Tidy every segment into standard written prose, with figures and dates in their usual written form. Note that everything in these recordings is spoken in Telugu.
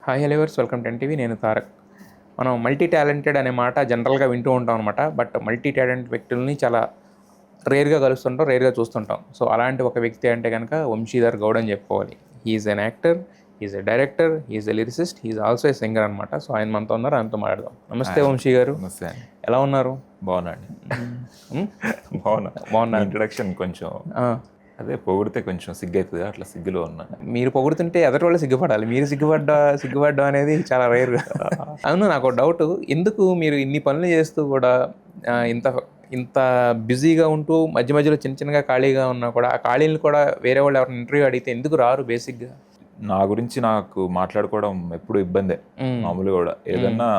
హాయ్ హెలివర్స్, వెల్కమ్ టు ఎన్టీవీ. నేను తారక్. మనం మల్టీ టాలెంటెడ్ అనే మాట జనరల్గా వింటూ ఉంటాం అనమాట. బట్ మల్టీ టాలెంట్ వ్యక్తుల్ని చాలా రేర్గా కలుస్తుంటాం, రేర్గా చూస్తుంటాం. సో అలాంటి ఒక వ్యక్తి అంటే కనుక వంశీధర్ గౌడ్ అని చెప్పుకోవాలి. He's an actor, he's a director, he's a lyricist, he's also a singer అనమాట. సో ఆయన మనతో ఉన్నారు, ఆయనతో మాట్లాడదాం. నమస్తే వంశీ గారు. నమస్తే అండి. ఎలా ఉన్నారు? బాగున్నా అండి. బాగున్నా. ఇంట్రడక్షన్ కొంచెం అదే పొగిడితే కొంచెం సిగ్గవుతుంది, అట్లా సిగ్గులో ఉన్నా. మీరు పొగుడుతుంటే ఎదటి వాళ్ళు సిగ్గుపడాలి, మీరు సిగ్గుపడ్డం అనేది చాలా రేర్. అవును, నాకు డౌట్, ఎందుకు మీరు ఇన్ని పనులు చేస్తూ కూడా ఇంత ఇంత బిజీగా ఉంటూ మధ్య మధ్యలో చిన్న చిన్నగా ఖాళీగా ఉన్నా కూడా ఆ ఖాళీని కూడా వేరే వాళ్ళు ఎవరైనా ఇంటర్వ్యూ అడిగితే ఎందుకు రారు? బేసిక్గా నా గురించి నాకు మాట్లాడుకోవడం ఎప్పుడు ఇబ్బందే. మామూలుగా కూడా ఏదన్నా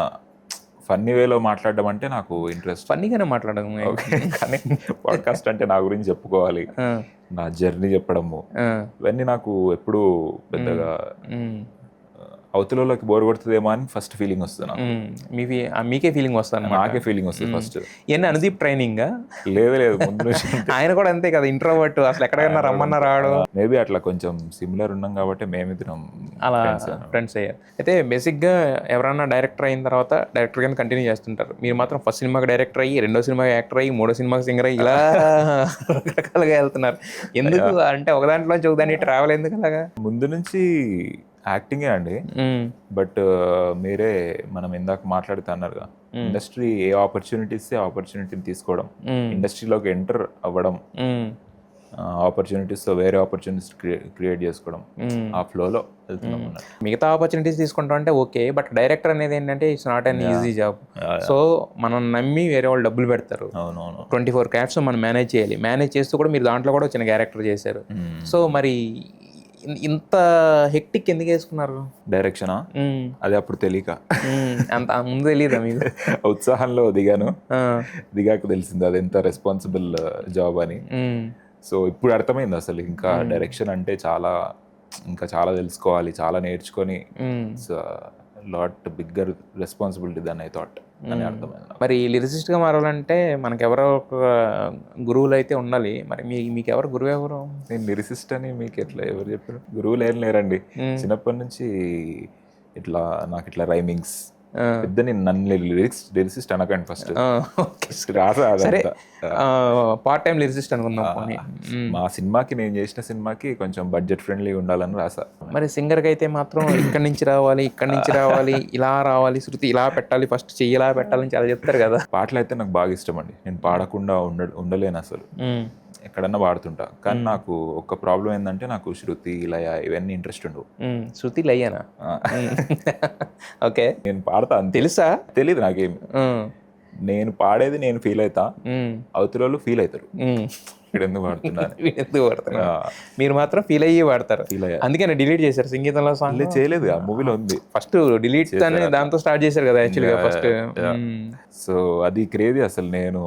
ఫన్నీ వేలో మాట్లాడడం అంటే నాకు ఇంట్రెస్ట్. ఫన్నీగానే మాట్లాడడం, కానీ పాడ్కాస్ట్ అంటే నా గురించి చెప్పుకోవాలి, నా జర్నీ చెప్పడము, ఇవన్నీ నాకు ఎప్పుడు పెద్దగా అవతలలోకి బోర్ కొడుతుందేమో అని ఫస్ట్ ఫీలింగ్ వస్తుంది. మీకే ఫీలింగ్ వస్తాను? నాకే ఫీలింగ్ వస్తుంది ఫస్ట్. ఏంటి అనుదీప్ ట్రైనింగ్? లేదు ముందు నుంచి ఆయన కూడా అంతే కదా, ఇంట్రోవర్ట్, అసలు ఎక్కడికైనా రమ్మన్నా రాడు. మేబీ అట్లా కొంచెం సిమిలర్ ఉన్నాం కాబట్టి మేమిద్దరం అలా ఫ్రెండ్స్ అయ్యారు. అయితే బేసిక్గా ఎవరన్నా డైరెక్టర్ అయిన తర్వాత డైరెక్టర్ కింద కంటిన్యూ చేస్తుంటారు. మీరు మాత్రం ఫస్ట్ సినిమాకి డైరెక్టర్ అయ్యి, రెండో సినిమాకి యాక్టర్ అయ్యి, మూడో సినిమాకి సింగర్ అయ్యి, ఇలా రకరకాలుగా వెళ్తున్నారు. ఎందుకు అంటే ఒక దాంట్లో ఒకదాన్ని ట్రావెల్ ఎందుకు అలాగా? ముందు నుంచి యాక్టింగే అండి. బట్ మీరే మనం ఇందాక మాట్లాడుతూ అన్నారుగా, ఇండస్ట్రీ ఏ ఆపర్చునిటీస్ ఆపర్చునిటీని తీసుకోవడం, ఇండస్ట్రీలోకి ఎంటర్ అవ్వడం, ఆపర్చునిటీస్ వేరే ఆపర్చునిటీస్ క్రియేట్ చేసుకోవడం, ఆ ఫ్లోలో వెళ్తున్నాం. మిగతా ఆపర్చునిటీస్ తీసుకుంటాం అంటే ఓకే, బట్ డైరెక్టర్ అనేది ఏంటంటే it's not an easy job. So మనం నమ్మి వేరే వాళ్ళు డబ్బులు పెడతారు. అవునవును. 24 క్రాఫ్ట్స్ మనం మేనేజ్ చేయాలి. మేనేజ్ చేస్తూ కూడా మీరు దాంట్లో కూడా చిన్న క్యారెక్టర్ చేశారు. సో మరి ఇంత హెక్టిక్ ఎందుకు వేసుకున్నారు? డైరెక్షనా? అది అప్పుడు తెలియక, అంత ముందు తెలియదా మీకు? ఉత్సాహంలో దిగాక తెలిసింది అది ఎంత రెస్పాన్సిబుల్ జాబ్ అని. సో ఇప్పుడు అర్థమైంది అసలు ఇంకా డైరెక్షన్ అంటే ఇంకా చాలా తెలుసుకోవాలి, చాలా నేర్చుకొని lot bigger responsibility than I thought అని అర్థమైంది. మరి లిరిసిస్ట్గా మారాలంటే మనకు ఎవరో ఒక గురువులు అయితే ఉండాలి. మరి మీకు ఎవరు గురువు? ఎవరు? నేను లిరిసిస్ట్ అని మీకు ఎట్లా ఎవరు చెప్పారు? గురువులు ఏం లేరండి. చిన్నప్పటి నుంచి నాకు ఇట్లా రైమింగ్స్ పెద్ద, నేను నన్ను లిరిసిస్ట్ అనకండి ఫస్ట్. సరే, పార్ట్ టైం లిరిసిస్ట్ అనుకుందాం. మా సినిమాకి, నేను చేసిన సినిమాకి కొంచెం బడ్జెట్ ఫ్రెండ్లీ ఉండాలని రాసా. మరి సింగర్కి అయితే మాత్రం ఇక్కడి నుంచి రావాలి, ఇలా రావాలి, శృతి ఇలా పెట్టాలి, ఫస్ట్ చెయ్యి ఇలా పెట్టాలని చాలా చెప్తారు కదా. పాటలు అయితే నాకు బాగా ఇష్టం అండి. నేను పాడకుండా ఉండలేను అసలు. ఎక్కడన్నా పాడుతుంటా, కానీ నాకు ఒక ప్రాబ్లం ఏంటంటే నాకు శృతి, లయ ఇవన్నీ ఇంట్రెస్ట్ ఉండవు. శృతి, లయనా? ఓకే, నేను పాడతా అంతే. తెలుసా? తెలీదు నాకేమి. నేను పాడేది నేను ఫీల్ అవుతా, అవతల వాళ్ళు ఫీల్ అవుతారు ఎందుకు పాడుతున్నారు. మీరు మాత్రం ఫీల్ అయ్యి పాడతారు. అందుకే డిలీట్ చేశారు సంగీతంలో సాంగ్? చేయలేదు, ఆ మూవీలో ఉంది. ఫస్ట్ డిలీట్ అని దాంతో స్టార్ట్ చేశారు కదా యాక్చువల్గా ఫస్ట్. సో అది క్రేజీ అసలు. నేను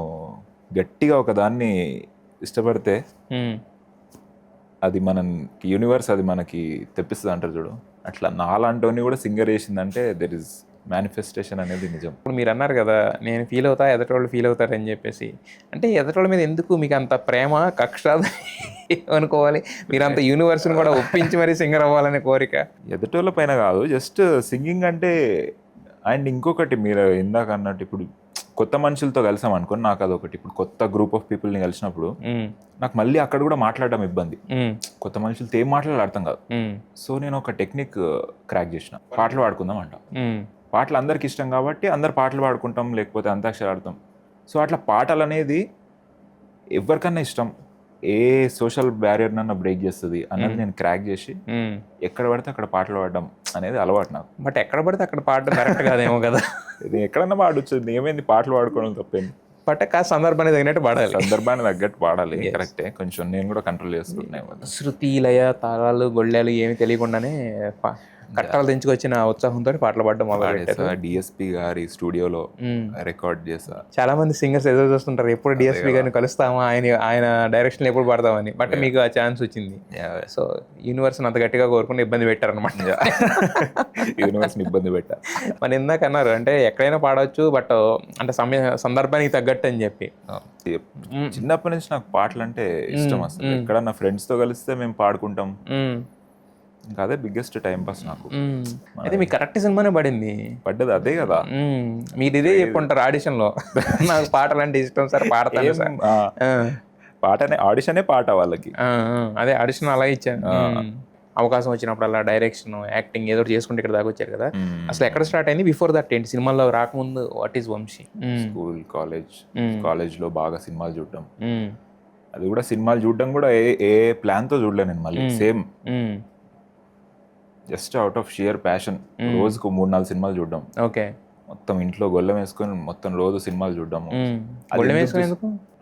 గట్టిగా ఒక దాన్ని ఇష్టపడితే అది మనకి యూనివర్స్ అది మనకి తెప్పిస్తుంది అంటారు చూడు, అట్లా నాలాంటివన్నీ కూడా సింగర్ చేసిందంటే దెర్ ఇస్ మేనిఫెస్టేషన్ అనేది నిజం. ఇప్పుడు మీరు అన్నారు కదా, నేను ఫీల్ అవుతా, ఎదటోళ్ళు ఫీల్ అవుతారని చెప్పేసి. అంటే ఎదటోళ్ళ మీద ఎందుకు మీకు అంత ప్రేమ, కక్ష అనుకోవాలి? మీరు అంత యూనివర్స్ని కూడా ఒప్పించి మరీ సింగర్ అవ్వాలనే కోరిక? ఎదటోళ్ళ పైన కాదు, జస్ట్ సింగింగ్ అంటే. అండ్ ఇంకొకటి, మీరు ఇందాక అన్నట్టు, ఇప్పుడు కొత్త మనుషులతో కలిసాం అనుకోండి, నాకు అదొకటి. ఇప్పుడు కొత్త గ్రూప్ ఆఫ్ పీపుల్ని కలిసినప్పుడు నాకు మళ్ళీ అక్కడ కూడా మాట్లాడడం ఇబ్బంది. కొత్త మనుషులతో ఏం మాట్లాడాలి అర్థం కాదు. సో నేను ఒక టెక్నిక్ క్రాక్ చేసిన, పాటలు పాడుకుందాం అంట. పాటలు అందరికి ఇష్టం కాబట్టి అందరు పాటలు పాడుకుంటాం, లేకపోతే అంతాక్షరి ఆడతాం. సో అట్లా పాటలు అనేది ఎవరికన్నా ఇష్టం, ఏ సోషల్ బ్యారియర్ నన్నా బ్రేక్ చేస్తుంది అన్నది నేను క్రాక్ చేసి ఎక్కడ పడితే అక్కడ పాటలు పాడడం అనేది అలవాటు నాకు. బట్ ఎక్కడ పడితే అక్కడ పాడడం కరెక్ట్ కాదేమో కదా. ఇది ఎక్కడన్నా పాడొచ్చు, ఏమైంది పాటలు పాడుకోవడం తప్పేంది. బట్ సందర్భానికి తగినట్టు పాడాలి. సందర్భానికి తగ్గట్టు పాడాలి, కరెక్టే. కొంచెం నేను కూడా కంట్రోల్ చేసుకుంటున్నాను. శృతి, లయ, తాళాలు, గొళ్ళాలు ఏమి తెలియకుండానే కట్టాలు తెంచుకొచ్చిన ఉత్సాహంతో పాటలు పాడడం మొదలు. డిఎస్పి గారి స్టూడియోలో రికార్డ్ చేసా. చాలా మంది సింగర్స్ ఎదురు చూస్తుంటారు, ఎప్పుడు డిఎస్పి గారిని కలుస్తామా, ఆయన డైరెక్షన్ ఎప్పుడు పాడతామని. బట్ మీకు ఆ ఛాన్స్ వచ్చింది. సో యూనివర్స్ అంత గట్టిగా కోరుకుని ఇబ్బంది పెట్టారనమాట. యూనివర్స్ ఇబ్బంది పెట్టారు. మరి ఇందాక అన్నారు అంటే ఎక్కడైనా పాడవచ్చు, బట్ అంటే సందర్భానికి తగ్గట్టు అని చెప్పి. చిన్నప్పటి నుంచి నాకు పాటలు అంటే ఇష్టం అసలు. ఎక్కడన్నా ఫ్రెండ్స్ తో కలిస్తే మేము పాడుకుంటాం. ఇంకా అదే బిగ్గెస్ట్ టైం పాస్ నాకు. అయితే మీకు కరెక్ట్ సినిమానే పడింది. పడ్డది అదే కదా. మీరు ఇదే చెప్పుంటారు ఆడిషన్లో, నాకు పాటలు అంటే ఇష్టం సార్, పాడతాను సార్. పాటనే ఆడిషనే పాట వాళ్ళకి. అదే ఆడిషన్ అలా ఇచ్చాను. అవకాశం వచ్చినప్పుడు అలా డైరెక్షన్, యాక్టింగ్ ఏదో చేసుకుంటే ఇక్కడ దాకా వచ్చారు కదా. అసలు ఎక్కడ స్టార్ట్ అయింది? బిఫోర్ దట్ ఏంటి? సినిమాల్లో రాకముందు వాట్ ఈస్ వంశీ? స్కూల్, కాలేజ్లో బాగా సినిమాలు చూడడం. అది కూడా సినిమాలు చూడడం కూడా ఏ ప్లాన్తో చూడలే నేను. మళ్ళీ same just out of shear passion. రోజుకు 3-4 సినిమాలు చూడడం. ఓకే. మొత్తం ఇంట్లో గొల్లెం వేసుకొని మొత్తం రోజు సినిమాలు చూడడము.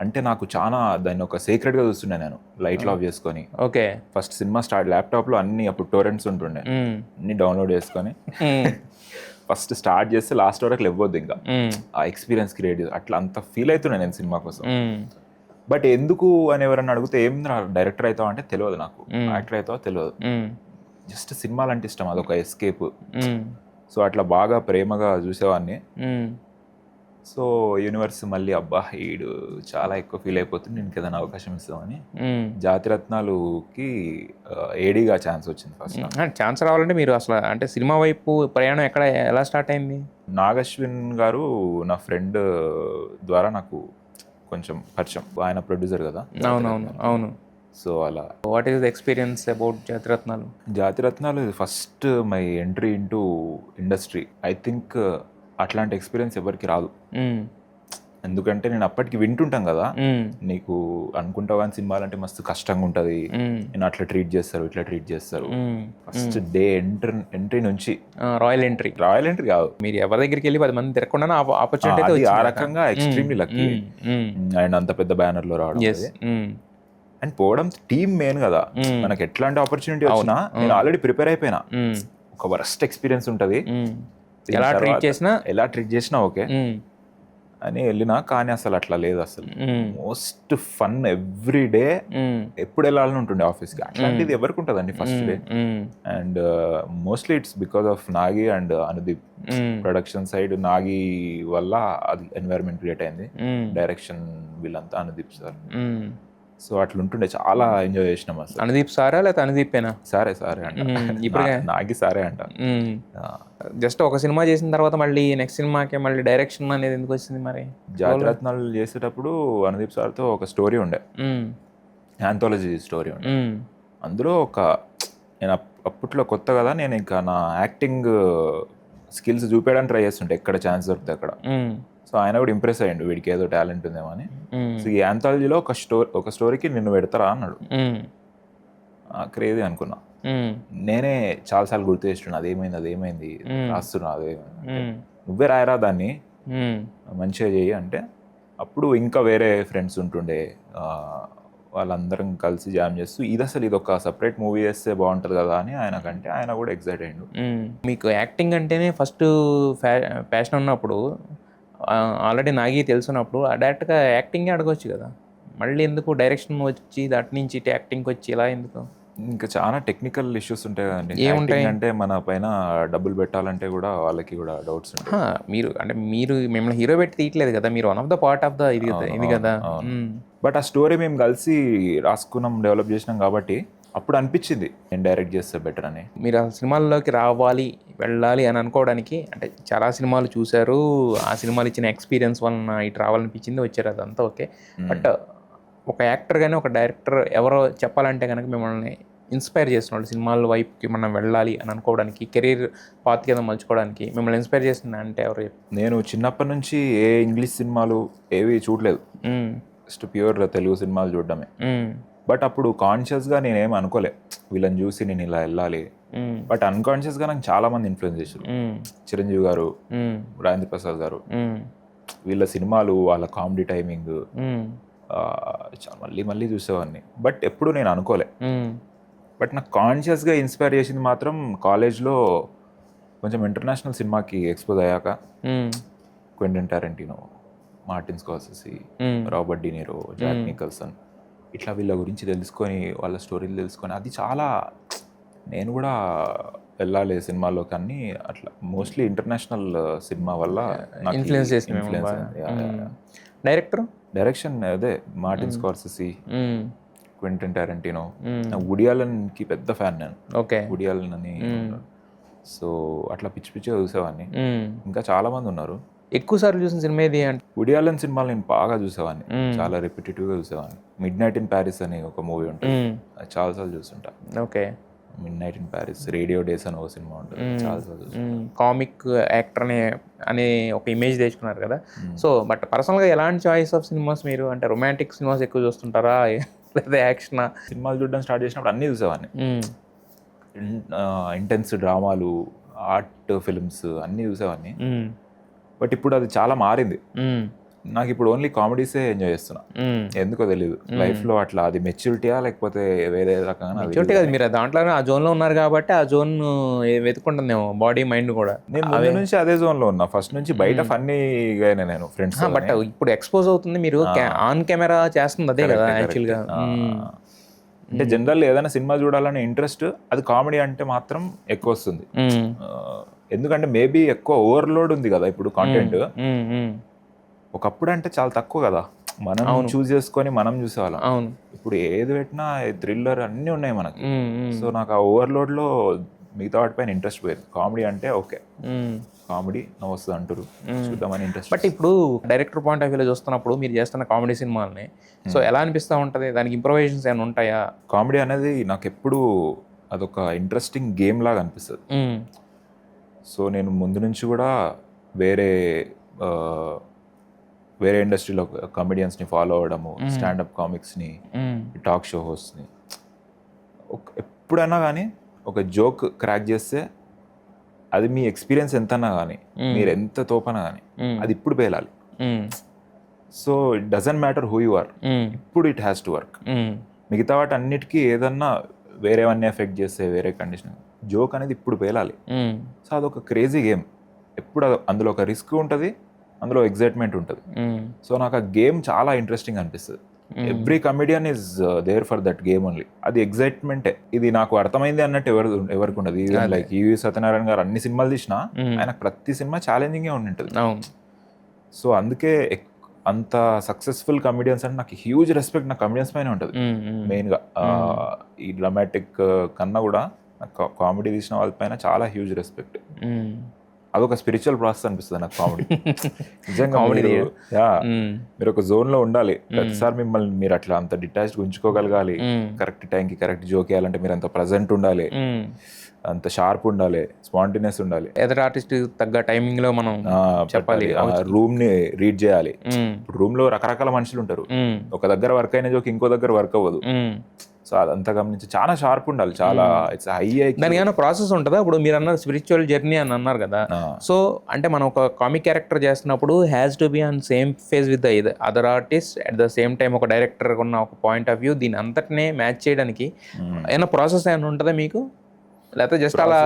అంటే నాకు చాలా దాన్ని ఒక సీక్రెట్ గా చూస్తుండే నేను, లైట్ ఆఫ్ చేసుకొని. Okay. First cinema start laptop లో అన్ని అప్పుడు టోరెంట్స్ ఉంటుండే, అన్ని డౌన్లోడ్ చేసుకొని ఫస్ట్ స్టార్ట్ చేస్తే లాస్ట్ వరకు లేవద్దు ఇంకా. ఆ ఎక్స్పీరియన్స్ క్రియేట్ అట్లా అంత ఫీల్ అవుతున్నా నేను సినిమా కోసం. బట్ ఎందుకు అని ఎవరన్నా అడిగితే ఏం డైరెక్టర్ అవుతావు అంటే తెలియదు నాకు, యాక్టర్ అవుతావో తెలియదు. జస్ట్ సినిమాలు అంటే ఇష్టం, అదొక ఎస్కేప్. సో అట్లా బాగా ప్రేమగా చూసేవాడిని. సో యూనివర్స్ మళ్ళీ అబ్బా ఈడు చాలా ఎక్కువ ఫీల్ అయిపోతుంది, నేను ఏదైనా అవకాశం ఇస్తామని జాతిరత్నాలుకి ఏడీగా ఛాన్స్ వచ్చింది. ఫస్ట్ ఛాన్స్ రావాలంటే మీరు అసలు అంటే సినిమా వైపు ప్రయాణం ఎలా స్టార్ట్ అయింది? నాగశ్విన్ గారు నా ఫ్రెండ్ ద్వారా నాకు కొంచెం పరిచయం, ఆయన ప్రొడ్యూసర్ కదా. అవును. సో అలా. What is the experience about Jathiratnalu? Jathiratnalu first my entry into industry. I think అట్లాంటి ఎక్స్పీరియన్స్ ఎవరికి రాదు. ఎందుకంటే నేను అప్పటికి వింటుంటాం కదా, నీకు అనుకుంటావు కానీ సినిమాలు అంటే మస్తు కష్టంగా ఉంటుంది, నేను అట్లా ట్రీట్ చేస్తారు, ఇట్లా ట్రీట్ చేస్తారు. ఫస్ట్ డే ఎంట్రీ నుంచి రాయల్ ఎంట్రీ కాదు, మీరు ఎవరి దగ్గరికి వెళ్ళి 10 మంది తిరగకుండా ఆపర్చునిటీ ఆ రకంగా ఎక్స్ట్రీమ్లీ లక్కీ. అండ్ అంత పెద్ద బ్యానర్ లో రావడం అండ్ పోవడం, టీమ్ మెయిన్ కదా. మనకి ఎట్లాంటి ఆపర్చునిటీ వచ్చినా నేను ఆల్రెడీ ప్రిపేర్ అయిపోయినా. ఒక వరస్ట్ ఎక్స్పీరియన్స్ ఉంటుంది, ఎలా ట్రీట్ చేసినా ఓకే అని వెళ్ళినా. కానీ అసలు అట్లా లేదు అసలు. మోస్ట్ ఫన్ ఎవ్రీ డే, ఎప్పుడు వెళ్ళాలని ఉంటుండే ఆఫీస్కి. అట్లాంటిది ఎవరికి ఉంటుందండి first day. And mostly it's because of Nagi and Anudeep. Production side Nagi వల్ల అది ఎన్వైరన్మెంట్ క్రియేట్ అయింది, డైరెక్షన్ వీళ్ళంతా అనుదీప్ సార్. సో అట్లుంటుండే, చాలా ఎంజాయ్ చేసినాం అసలు. అనుదీప్ సారా లేకపోతే అనుదీపేనా? సారే అంట, ఇప్పుడు నాగి సారే అంట. జస్ట్ ఒక సినిమా చేసిన తర్వాత మళ్ళీ నెక్స్ట్ సినిమాకి మళ్ళీ డైరెక్షన్ అనేది ఎందుకు వచ్చింది మరి? జాతిరత్నాలు చేసేటప్పుడు అనుదీప్ సార్తో ఒక స్టోరీ ఉండే, యాంథాలజీ స్టోరీ ఉండే. అందులో నేను అప్పట్లో కొత్త కదా, నేను ఇంకా నా యాక్టింగ్ స్కిల్స్ చూపించడానికి ట్రై చేస్తుంటే ఎక్కడ ఛాన్స్ దొరికితే అక్కడ. సో ఆయన కూడా ఇంప్రెస్ అయ్యిండు, వీడికి ఏదో టాలెంట్ ఉందేమో అని. సో ఈ యాంథాలజీలో ఒక స్టోరీకి నిన్ను పెడతారా అన్నాడు. క్రేజీ అనుకున్నా. నేనే చాలాసార్లు గుర్తు చేస్తున్నా, అదేమైంది రాస్తున్నా, నువ్వే రాయరా దాన్ని, మంచిగా చెయ్యి అంటే. అప్పుడు ఇంకా వేరే ఫ్రెండ్స్ ఉంటుండే, వాళ్ళందరం కలిసి జామ్ చేస్తూ ఇది ఒక సపరేట్ మూవీ చేస్తే బాగుంటుంది కదా అని ఆయనకంటే ఆయన కూడా ఎక్సైట్ అయ్యిండు. మీకు యాక్టింగ్ అంటేనే ఫస్ట్ ప్యాషన్ ఉన్నప్పుడు, ఆల్రెడీ నాగి తెలుసున్నప్పుడు డైరెక్ట్గా యాక్టింగే అడగవచ్చు కదా, మళ్ళీ ఎందుకు డైరెక్షన్ వచ్చి దాటి నుంచి యాక్టింగ్కి వచ్చి ఇలా ఎందుకు? ఇంకా చాలా టెక్నికల్ ఇష్యూస్ ఉంటాయి కదండి. ఏముంటాయి అంటే మన పైన డబ్బులు పెట్టాలంటే కూడా వాళ్ళకి కూడా డౌట్స్ ఉంటాయి. మీరు మిమ్మల్ని హీరో పెట్టి తీయట్లేదు కదా, మీరు one of the part of the ఇది కదా. బట్ ఆ స్టోరీ మేము కలిసి రాసుకున్నాం, డెవలప్ చేసినాం కాబట్టి అప్పుడు అనిపించింది నేను డైరెక్ట్ చేస్తే బెటర్ అని. మీరు ఆ సినిమాల్లోకి వెళ్ళాలి అని అనుకోవడానికి అంటే చాలా సినిమాలు చూశారు, ఆ సినిమాలు ఇచ్చిన ఎక్స్పీరియన్స్ వలన ఇటు రావాలనిపించింది, వచ్చారు, అదంతా ఓకే. బట్ ఒక యాక్టర్ కానీ ఒక డైరెక్టర్ ఎవరో చెప్పాలంటే కనుక మిమ్మల్ని ఇన్స్పైర్ చేస్తున్నాడు సినిమాల వైపుకి మనం వెళ్ళాలి అని అనుకోవడానికి, కెరీర్ పాత్ కింద మలుచుకోవడానికి మిమ్మల్ని ఇన్స్పైర్ చేసింది అంటే ఎవరు? నేను చిన్నప్పటి నుంచి ఏ ఇంగ్లీష్ సినిమాలు ఏవి చూడలేదు, జస్ట్ ప్యూర్ తెలుగు సినిమాలు చూడడమే. బట్ అప్పుడు కాన్షియస్గా నేనేం అనుకోలే వీళ్ళని చూసి నేను ఇలా వెళ్ళాలి. బట్ అన్కాన్షియస్గా నాకు చాలా మంది ఇన్ఫ్లుయెన్స్ చేశారు. చిరంజీవి గారు, రాజేంద్ర ప్రసాద్ గారు, వీళ్ళ సినిమాలు, వాళ్ళ కామెడీ టైమింగ్ మళ్ళీ చూసేవాడిని. బట్ ఎప్పుడు నేను అనుకోలే. బట్ నాకు కాన్షియస్గా ఇన్స్పైర్ చేసింది మాత్రం కాలేజ్లో కొంచెం ఇంటర్నేషనల్ సినిమాకి ఎక్స్పోజ్ అయ్యాక, Quentin Tarantino, Martin Scorsese, Robert De Niro, Jack Nicholson, ఇట్లా వీళ్ళ గురించి తెలుసుకొని, వాళ్ళ స్టోరీలు తెలుసుకొని, అది చాలా నేను కూడా వెళ్ళాలి సినిమాలో. కానీ అట్లా మోస్ట్లీ ఇంటర్నేషనల్ సినిమా వల్ల ఇన్ఫ్లుయెన్స్ చేసింది. డైరెక్షన్ అదే Martin Scorsese, Quentin Tarantino, Woody అలెన్కి పెద్ద ఫ్యాన్ నేను. ఓకే. వుడీ అలెన్ అని. సో అట్లా పిచ్చి పిచ్చిగా చూసేవాడిని. ఇంకా చాలా మంది ఉన్నారు. ఎక్కువ సార్లు చూసిన సినిమా ఏది అంటే? వుడీ అలెన్ సినిమాలు నేను బాగా చూసేవాడిని, చాలా రిపిటేటివ్గా చూసేవాడిని. మిడ్ నైట్ ఇన్ ప్యారిస్ అని ఒక మూవీ ఉంటుంది, అది చాలాసార్లు చూస్తుంటా. Okay. Midnight in Paris, radio days అని ఒక సినిమా ఉంటుంది, చాలాసార్లు చూస్తుంటా. కామిక్ యాక్టర్ అనే ఒక ఇమేజ్ తెచ్చుకున్నారు కదా. సో బట్ పర్సనల్గా ఎలాంటి చాయిస్ ఆఫ్ సినిమాస్ మీరు అంటే రొమాంటిక్ సినిమాస్ ఎక్కువ చూస్తుంటారా లేదా యాక్షన్? సినిమాలు చూడడం స్టార్ట్ చేసినప్పుడు అన్నీ చూసేవాడిని. ఇంటెన్స్ డ్రామాలు, ఆర్ట్ ఫిల్మ్స్ అన్నీ చూసేవాడిని. బట్ ఇప్పుడు అది చాలా మారింది. నాకు ఇప్పుడు ఓన్లీ కామెడీసే ఎంజాయ్ చేస్తున్నా, ఎందుకో తెలియదు. లైఫ్లో అట్లా అది మెచ్యూరిటీయా లేకపోతే వేరే రకంగా? మెచ్యూరిటీ కాదు, మీరు దాంట్లోనే ఆ జోన్లో ఉన్నారు కాబట్టి ఆ జోన్ వెతుకుంటుందేమో బాడీ మైండ్ కూడా. నేను ముందు నుంచి అదే జోన్లో ఉన్నా, ఫస్ట్ నుంచి. బయట ఫన్నీగానే నేను ఫ్రెండ్స్. బట్ ఇప్పుడు ఎక్స్పోజ్ అవుతుంది, మీరు ఆన్ కెమెరా చేస్తుంది అదే కదా యాక్చువల్గా. అంటే జనరల్ ఏదైనా సినిమా చూడాలనే ఇంట్రెస్ట్, అది కామెడీ అంటే మాత్రం ఎక్కువ వస్తుంది. ఎందుకంటే మేబీ ఎక్కువ ఓవర్లోడ్ ఉంది కదా ఇప్పుడు కాంటెంట్. ఒకప్పుడు అంటే చాలా తక్కువ కదా, మనం చూస్ చేసుకొని మనం చూసేవాళ్ళం. ఇప్పుడు ఏది పెట్టినా థ్రిల్లర్ అన్నీ ఉన్నాయి మనకి. సో నాకు ఆ ఓవర్లోడ్లో మిగతా వాటిపైన ఇంట్రెస్ట్ పోయేది. కామెడీ అంటే ఓకే, కామెడీ నవ్వు వస్తుంది అంటారు, చూద్దామని ఇంట్రెస్ట్. బట్ ఇప్పుడు డైరెక్టర్ పాయింట్ ఆఫ్ వ్యూలో చూస్తున్నప్పుడు మీరు చేస్తున్న కామెడీ సినిమాలని సో ఎలా అనిపిస్తూ ఉంటుంది? దానికి ఇంప్రొవైజేషన్స్ ఏమైనా ఉంటాయా? కామెడీ అనేది నాకు ఎప్పుడు అదొక ఇంట్రెస్టింగ్ గేమ్ లాగా అనిపిస్తుంది. సో నేను ముందు నుంచి కూడా వేరే ఇండస్ట్రీలో కామెడియన్స్ని ఫాలో అవ్వడము, స్టాండప్ కామిక్స్ని, టాక్ షో హోస్ట్ని. ఎప్పుడైనా కానీ ఒక జోక్ క్రాక్ చేస్తే అది మీ ఎక్స్పీరియన్స్ ఎంతన్నా కానీ, మీరు ఎంత తోపనా కానీ, అది ఇప్పుడు పేలాలి. So it doesn't matter who you are, ఇప్పుడు ఇట్ హ్యాస్ టు వర్క్. మిగతా వాటి అన్నిటికీ ఏదన్నా వేరేవన్నీ ఎఫెక్ట్ చేస్తే వేరే కండిషన్, జోక్ అనేది ఇప్పుడు పేలాలి. సో అదొక క్రేజీ గేమ్. ఎప్పుడు అందులో ఒక రిస్క్ ఉంటుంది, అందులో ఎగ్జైట్మెంట్ ఉంటుంది. సో నాకు ఆ గేమ్ చాలా ఇంట్రెస్టింగ్ అనిపిస్తుంది. Every comedian is there for that game only. అది ఎగ్జైట్మెంటే. ఇది నాకు అర్థమైంది అన్నట్టు ఎవరికి ఉండదు. ఈవెన్ లైక్ ఈవి సత్యనారాయణ గారు అన్ని సినిమాలు తీసినా ఆయన ప్రతి సినిమా ఛాలెంజింగే ఉంటుంది. సో అందుకే అంత సక్సెస్ఫుల్ కమెడియన్స్ అంటే నాకు హ్యూజ్ రెస్పెక్ట్. నాకు కమెడియన్స్ పైన ఉంటుంది మెయిన్గా. ఈ డ్రామాటిక్ కన్నా కూడా నాకు కామెడీ తీసిన వాళ్ళపైన చాలా హ్యూజ్ రెస్పెక్ట్. అదొక స్పిరిచువల్ ప్రాసెస్ అనిపిస్తుంది నాకు కామెడీ. నిజంగా మీరు ఒక జోన్లో ఉండాలి. ప్రతిసారి మిమ్మల్ని మీరు అట్లా అంత డిటాచ్డ్ ఉంచుకోగలగాలి. కరెక్ట్ టైంకి కరెక్ట్ జోక్ వేయాలంటే మీరు అంత ప్రజెంట్ ఉండాలి, అంత షార్ప్ ఉండాలి, స్పాంటినియస్ ఉండాలి. ఎదర్ ఆర్టిస్ట్ తగ్గ టైమింగ్ లో మనం చెప్పాలి, రూమ్ ని రీడ్ చేయాలి. ఇప్పుడు రూమ్ లో రకరకాల మనుషులు ఉంటారు, ఒక దగ్గర వర్క్ అయిన జోక్ ఇంకో దగ్గర వర్క్ అవ్వదు. సో అదంతా గమనించి చాలా షార్ప్ ఉండాలి, చాలా ఇట్స్ హై. దానికి ఏమైనా ప్రాసెస్ ఉంటుందా? ఇప్పుడు మీరు అన్నారు స్పిరిచువల్ జర్నీ అని అన్నారు కదా. సో అంటే మనం ఒక కామిక్ క్యారెక్టర్ చేస్తున్నప్పుడు has to be on same phase with the other artist at the same time ఒక డైరెక్టర్ ఉన్న ఒక పాయింట్ ఆఫ్ వ్యూ, దీని అంతటినే మ్యాచ్ చేయడానికి ఏమైనా ప్రాసెస్ ఏమైనా ఉంటుందా మీకు? లేకపోతే జస్ట్ అలా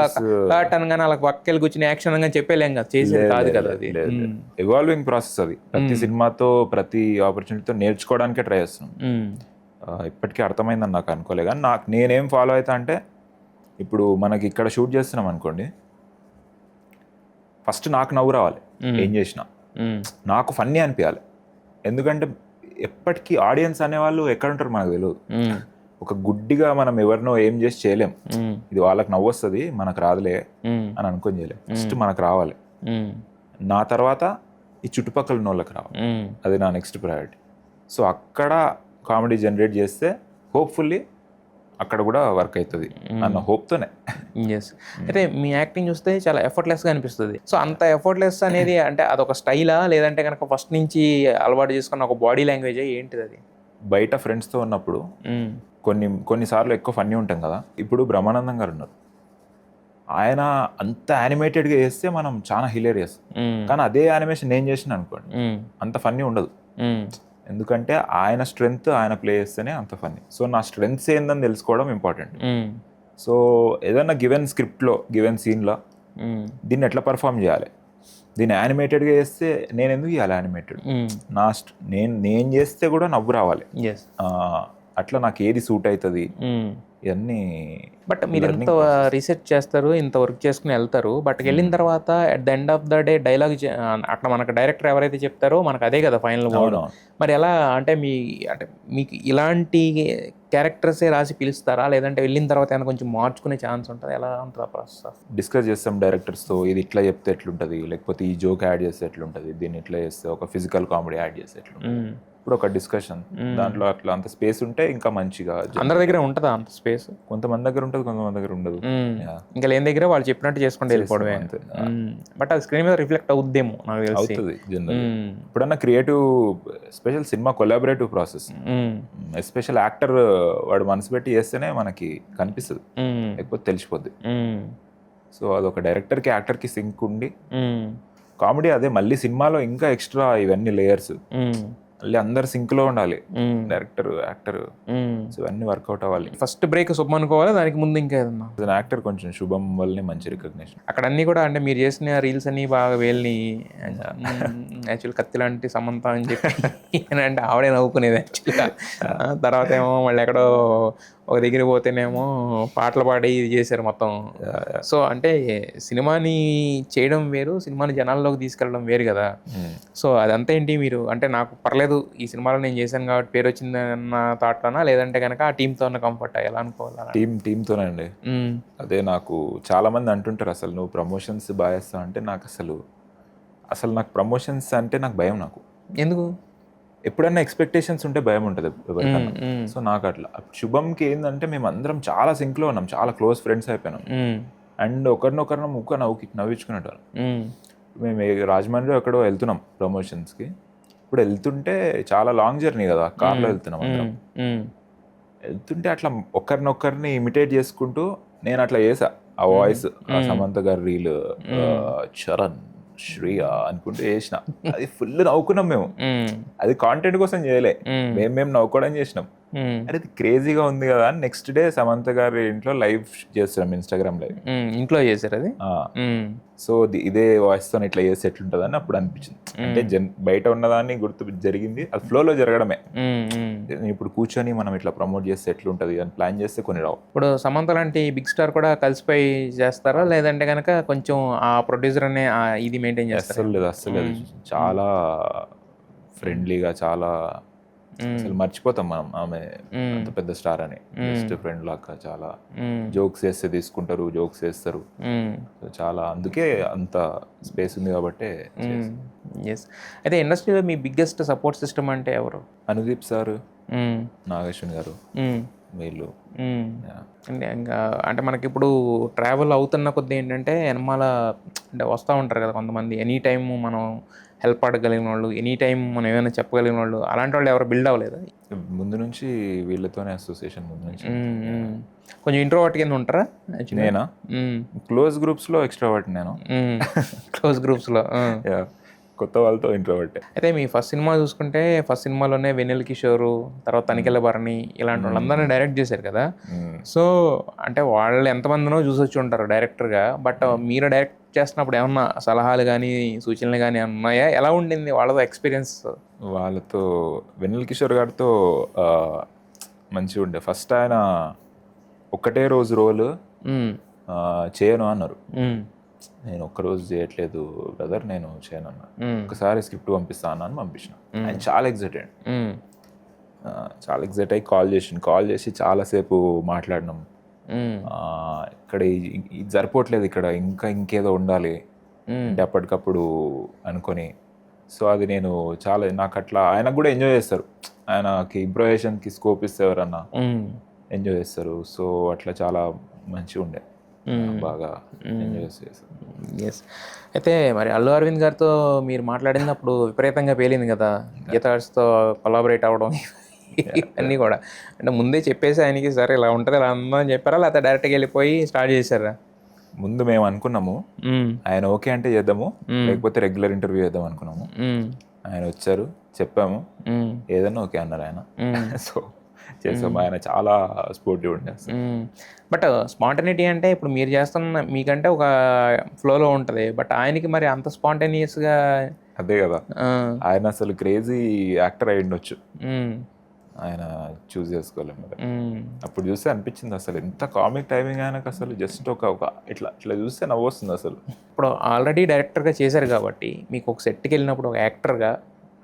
కట్ అనగానే అలా పక్కకెళ్ళి కూర్చుని యాక్షన్ అనగానే చెప్పేలేం కదా, చేసేది కాదు కదా అది. ఎవాల్వింగ్ ప్రాసెస్ అది. ప్రతి సినిమాతో ప్రతి ఆపర్చునిటీతో నేర్చుకోవడానికే ట్రై చేస్తున్నాం. ఇప్పటికీ అర్థమైందని నాకు అనుకోలే. కానీ నేనేం ఫాలో అవుతా అంటే, ఇప్పుడు మనకి ఇక్కడ షూట్ చేస్తున్నాం అనుకోండి, ఫస్ట్ నాకు నవ్వు రావాలి ఏం చేసినా, నాకు ఫన్నీ అనిపించాలి. ఎందుకంటే ఎప్పటికీ ఆడియన్స్ అనేవాళ్ళు ఎక్కడ ఉంటారు మనకు తెలియదు. ఒక గుడ్డిగా మనం ఎవరినో ఏం చేసి చేయలేం. ఇది వాళ్ళకి నవ్వు వస్తుంది మనకు రాదులే అని అనుకొని చేయలేం. ఫస్ట్ మనకు రావాలి, నా తర్వాత ఈ చుట్టుపక్కల ఉన్న వాళ్ళకి రావాలి. అది నా నెక్స్ట్ ప్రయారిటీ. సో అక్కడ కామెడీ జనరేట్ చేస్తే హోప్ఫుల్లీ అక్కడ కూడా వర్క్ అవుతుంది అన్న హోప్తోనే. ఎస్. అయితే మీ యాక్టింగ్ చూస్తే చాలా ఎఫర్ట్లెస్గా అనిపిస్తుంది. సో అంత ఎఫర్ట్లెస్ అనేది అంటే అదొక స్టైలా, లేదంటే కనుక ఫస్ట్ నుంచి అలవాటు చేసుకున్న ఒక బాడీ లాంగ్వేజ్ ఏంటిది అది? బయట ఫ్రెండ్స్తో ఉన్నప్పుడు కొన్నిసార్లు ఎక్కువ ఫన్నీ ఉంటాం కదా. ఇప్పుడు బ్రహ్మానందం గారు ఉన్నారు, ఆయన అంత యానిమేటెడ్గా చేస్తే మనం చాలా హిలేరియస్. కానీ అదే యానిమేషన్ నేను చేసిన అనుకోండి అంత ఫన్నీ ఉండదు. ఎందుకంటే ఆయన స్ట్రెంగ్త్ ఆయన ప్లే చేస్తేనే అంత ఫన్నీ. సో నా స్ట్రెంగ్త్స్ ఏందని తెలుసుకోవడం ఇంపార్టెంట్. సో ఏదన్నా గివెన్ స్క్రిప్ట్లో గివెన్ సీన్లో దీన్ని ఎట్లా పర్ఫామ్ చేయాలి, దీన్ని యానిమేటెడ్గా చేస్తే నేను ఎందుకు ఇవ్వాలి యానిమేటెడ్, నేను చేస్తే కూడా నవ్వు రావాలి. అట్లా నాకు ఏది సూట్ అవుతుంది ఇవన్నీ బట్ మీరు ఇంత రీసెర్చ్ చేస్తారు, ఇంత వర్క్ చేసుకుని వెళ్తారు, బట్ వెళ్ళిన తర్వాత at the end of the day dialogue అక్కడ మనకు డైరెక్టర్ ఎవరైతే చెప్తారో మనకు అదే కదా ఫైనల్ వర్డ్. మరి ఎలా అంటే అంటే మీకు ఇలాంటి క్యారెక్టర్సే రాసి పిలుస్తారా, లేదంటే వెళ్ళిన తర్వాత ఏమైనా కొంచెం మార్చుకునే ఛాన్స్ ఉంటుంది, ఎలా ఉంటుంది ఆ ప్రాసెస్? డిస్కస్ చేస్తాం డైరెక్టర్స్తో, ఇది ఇట్లా చెప్తే ఎట్లుంటుంది, లేకపోతే ఈ జోక్ యాడ్ చేస్తే ఎట్లుంటుంది, దీన్ని ఇట్లా చేస్తే ఒక ఫిజికల్ కామెడీ యాడ్ చేస్తే ఎట్లుంటుంది, ఇప్పుడు ఒక డిస్కషన్. దాంట్లో అట్లా అంత స్పేస్ ఉంటే ఇంకా మంచిగా. అందరి దగ్గర ఉంటుందా అంత స్పేస్? కొంతమంది దగ్గర ఉంటుంది, కొంతమంది దగ్గర ఉండదు. ఇంకా లేని దగ్గర వాళ్ళు చెప్పినట్టు చేసుకుంటే వెళ్ళిపోవడమే అంతే. బట్ అది స్క్రీన్ మీద రిఫ్లెక్ట్ అవుద్దేమో నాకు తెలిసి. అవుతుంది జనరల్. ఇప్పుడన్నా creative special cinema collaborative process. Special actor వాడు మనసు పెట్టి చేస్తేనే మనకి కనిపిస్తుంది, లేకపోతే తెలిసిపోద్ది. సో అదొక డైరెక్టర్కి యాక్టర్కి సింక్ ఉండి కామెడీ అదే మళ్ళీ సినిమాలో ఇంకా ఎక్స్ట్రా ఇవన్నీ లేయర్స్ మళ్ళీ అందరు సింక్ లో ఉండాలి, డైరెక్టర్ యాక్టర్. సో ఇవన్నీ వర్కౌట్ అవ్వాలి. ఫస్ట్ బ్రేక్ శుభం అనుకోవాలి, దానికి ముందు ఇంకా ఏదన్నా యాక్టర్ కొంచెం శుభం వల్లనే మంచి రికగ్నిషన్. అక్కడ అన్ని కూడా అంటే మీరు చేసిన రీల్స్ అన్ని బాగా వేల్ని యాక్చువల్ కత్తి లాంటి సమంత అని చెప్పి అంటే ఆవిడే నవ్వుకునేది యాక్చువల్గా. తర్వాత ఏమో మళ్ళీ ఎక్కడో ఒక దగ్గర పోతేనేమో పాటలు పాడి ఇది చేశారు మొత్తం. సో అంటే సినిమాని చేయడం వేరు, సినిమాని జనాల్లోకి తీసుకెళ్ళడం వేరు కదా. సో అదంతా ఏంటి మీరు అంటే నాకు పర్లేదు ఈ సినిమాలో నేను చేశాను కాబట్టి పేరు వచ్చింది అన్న థాట్లోనా, లేదంటే కనుక ఆ టీంతో ఉన్న కంఫర్ట్ ఎలా అనుకోవాలా? టీంతోనే అండి. అదే నాకు చాలా మంది అంటుంటారు అసలు నువ్వు ప్రమోషన్స్ బాగా చేస్తావు అంటే, నాకు అసలు నాకు ప్రమోషన్స్ అంటే నాకు భయం. నాకు ఎందుకు? ఎప్పుడన్నా ఎక్స్పెక్టేషన్స్ ఉంటే భయం ఉంటుంది ఎవరికన్నా. సో నాకు అట్లా. శుభంకి ఏంటంటే మేము అందరం చాలా సింక్లో ఉన్నాం, చాలా క్లోజ్ ఫ్రెండ్స్ అయిపోయినాం, అండ్ ఒకరినొకరిని ముక్క నవ్వించుకునేటోళ్ళం. మేము రాజమండ్రి ఎక్కడో వెళ్తున్నాం ప్రమోషన్స్కి. ఇప్పుడు వెళ్తుంటే చాలా లాంగ్ జర్నీ కదా, కార్లో వెళ్తున్నాం అందరం. వెళ్తుంటే అట్లా ఒకరినొకరిని ఇమిటేట్ చేసుకుంటూ నేను అట్లా చేసా ఆ వాయిస్, ఆ సమంత గారి రీల్ చరణ్ శ్రీయా అనుకుంటూ చేసిన. అది ఫుల్ నవ్వుకున్నాం మేము. అది కాంటెంట్ కోసం చేయలే, మేము నవ్వుకోవడం చేసినాం. అరే ఇది క్రేజీగా ఉంది కదా అని నెక్స్ట్ డే సమంత గారి ఇంట్లో లైవ్ చేస్తున్నాం, ఇన్స్టాగ్రామ్ లైవ్. ఇంట్లో చేశారు అది. సో ఇదే వాయిస్ తో ఇట్లా చేస్తే ఎట్లుంటుంది అని అప్పుడు అనిపించింది. అంటే బయట ఉన్నదాన్ని గుర్తు జరిగింది, అది ఫ్లోలో జరగడమే. ఇప్పుడు కూర్చొని మనం ఇట్లా ప్రమోట్ చేస్తే ఎట్లుంటది అని ప్లాన్ చేస్తే కొన్ని రావు. ఇప్పుడు సమంత లాంటి బిగ్ స్టార్ కూడా కలిసిపోయి చేస్తారా, లేదంటే కనుక కొంచెం ఆ ప్రొడ్యూసర్ అనే ఇది మెయింటైన్ చేస్తారు? అస్సలు చాలా ఫ్రెండ్లీగా, చాలా అసలు మర్చిపోతాం మనం ఆమె అంత పెద్ద స్టార్ అని. బెస్ట్ ఫ్రెండ్ లాగా చాలా జోక్స్ చేస్తే తీసుకుంటారు, జోక్స్ చేస్తారు. చాలా అందుకే అంత స్పేస్ ఉంది కాబట్టి. అయితే ఇండస్ట్రీలో మీ బిగ్గెస్ట్ సపోర్ట్ సిస్టమ్ అంటే ఎవరు? అనుదీప్ సార్, నాగేశ్వన్ గారు, వీళ్ళు. అంటే మనకి ఇప్పుడు ట్రావెల్ అవుతున్న కొద్దీ ఏంటంటే వెనమాల అంటే వస్తూ ఉంటారు కదా కొంతమంది, ఎనీ టైం మనం హెల్ప్ అడగలిగిన వాళ్ళు, ఎనీ టైం మనం ఏమైనా చెప్పగలిగిన వాళ్ళు, అలాంటి వాళ్ళు ఎవరు బిల్డ్ అవ్వలేదు? ముందు నుంచి వీళ్ళతోనే అసోసియేషన్ ముందు నుంచి. కొంచెం ఇంట్రోవర్ట్ కింద ఉంటారా? నేనా? క్లోజ్ గ్రూప్స్లో ఎక్స్ట్రావర్ట్ నేను. క్లోజ్ గ్రూప్స్లో కొత్త వాళ్ళతో ఇంట్రోవర్ట్. అయితే మీ ఫస్ట్ సినిమా చూసుకుంటే ఫస్ట్ సినిమాలోనే వెన్నెల కిషోర్, తర్వాత తనికెళ్ళ భరణి ఇలాంటి వాళ్ళందరినీ డైరెక్ట్ చేశారు కదా. సో అంటే వాళ్ళు ఎంతమందినో చూసొచ్చి ఉంటారు డైరెక్టర్గా, బట్ మీరు డైరెక్ట్ చేస్తున్నప్పుడు ఏమన్నా సలహాలు కానీ సూచనలు కానీ ఉన్నాయా? ఎలా ఉండింది వాళ్ళతో ఎక్స్పీరియన్స్? వాళ్ళతో వెన్నెల కిషోర్ గారితో మంచిగా ఉండే. ఫస్ట్ ఆయన ఒక్కటే రోజు రోల్ చేయను అన్నారు. నేను ఒక్కరోజు చేయట్లేదు బ్రదర్, నేను చేయను అన్నా. ఒకసారి స్క్రిప్ట్ పంపిస్తా అన్నాను, పంపించిన. ఆయన చాలా ఎగ్జైట్ అయ్యి కాల్ చేసి చాలాసేపు మాట్లాడినాం. ఇక్కడ ఇది సరిపోవట్లేదు, ఇక్కడ ఇంకేదో ఉండాలి అంటే అప్పటికప్పుడు అనుకొని. సో అది నేను చాలా నాకు అట్లా ఆయనకు కూడా ఎంజాయ్ చేస్తారు, ఆయనకి ఇంప్రొవేషన్కి స్కోప్ ఇస్తే ఎవరన్నా ఎంజాయ్ చేస్తారు. సో అట్లా చాలా మంచిగా ఉండే, బాగా ఎంజాయ్ చేస్తారు. ఎస్. అయితే మరి అల్లు అరవింద్ గారితో మీరు మాట్లాడినప్పుడు విపరీతంగా పేలింది కదా, గీతార్స్తో కొలాబరేట్ అవ్వడం అన్నీ కూడా. అంటే ముందే చెప్పేసి ఆయనకి సరే ఇలా ఉంటుంది ఇలా ఉందని చెప్పారా, లేకపోతే డైరెక్ట్గా వెళ్ళిపోయి స్టార్ట్ చేశారా? ముందు మేము అనుకున్నాము ఆయన ఓకే అంటే చేద్దాము, లేకపోతే రెగ్యులర్ ఇంటర్వ్యూ చేద్దాం అనుకున్నాము. ఆయన వచ్చారు, చెప్పాము, ఏదన్నా ఓకే అన్నారు ఆయన. సో చేసాము. ఆయన చాలా స్పోర్టివ్ ఉండే. బట్ స్పాంటనిటీ అంటే ఇప్పుడు మీరు చేస్తున్న మీకంటే ఒక ఫ్లోలో ఉంటుంది, బట్ ఆయనకి మరి అంత స్పాంటేనియస్గా. అదే కదా, ఆయన అసలు క్రేజీ యాక్టర్ అయి ఉండొచ్చు. ఆయన చూస్ చేసుకోలేము కదా. అప్పుడు చూస్తే అనిపించింది అసలు ఎంత కామిక్ టైమింగ్ ఆయనకు, అసలు జస్ట్ ఒక ఇట్లా ఇట్లా చూస్తే నవ్వు వస్తుంది అసలు. ఇప్పుడు ఆల్రెడీ డైరెక్టర్గా చేశారు కాబట్టి మీకు ఒక సెట్కి వెళ్ళినప్పుడు ఒక యాక్టర్గా,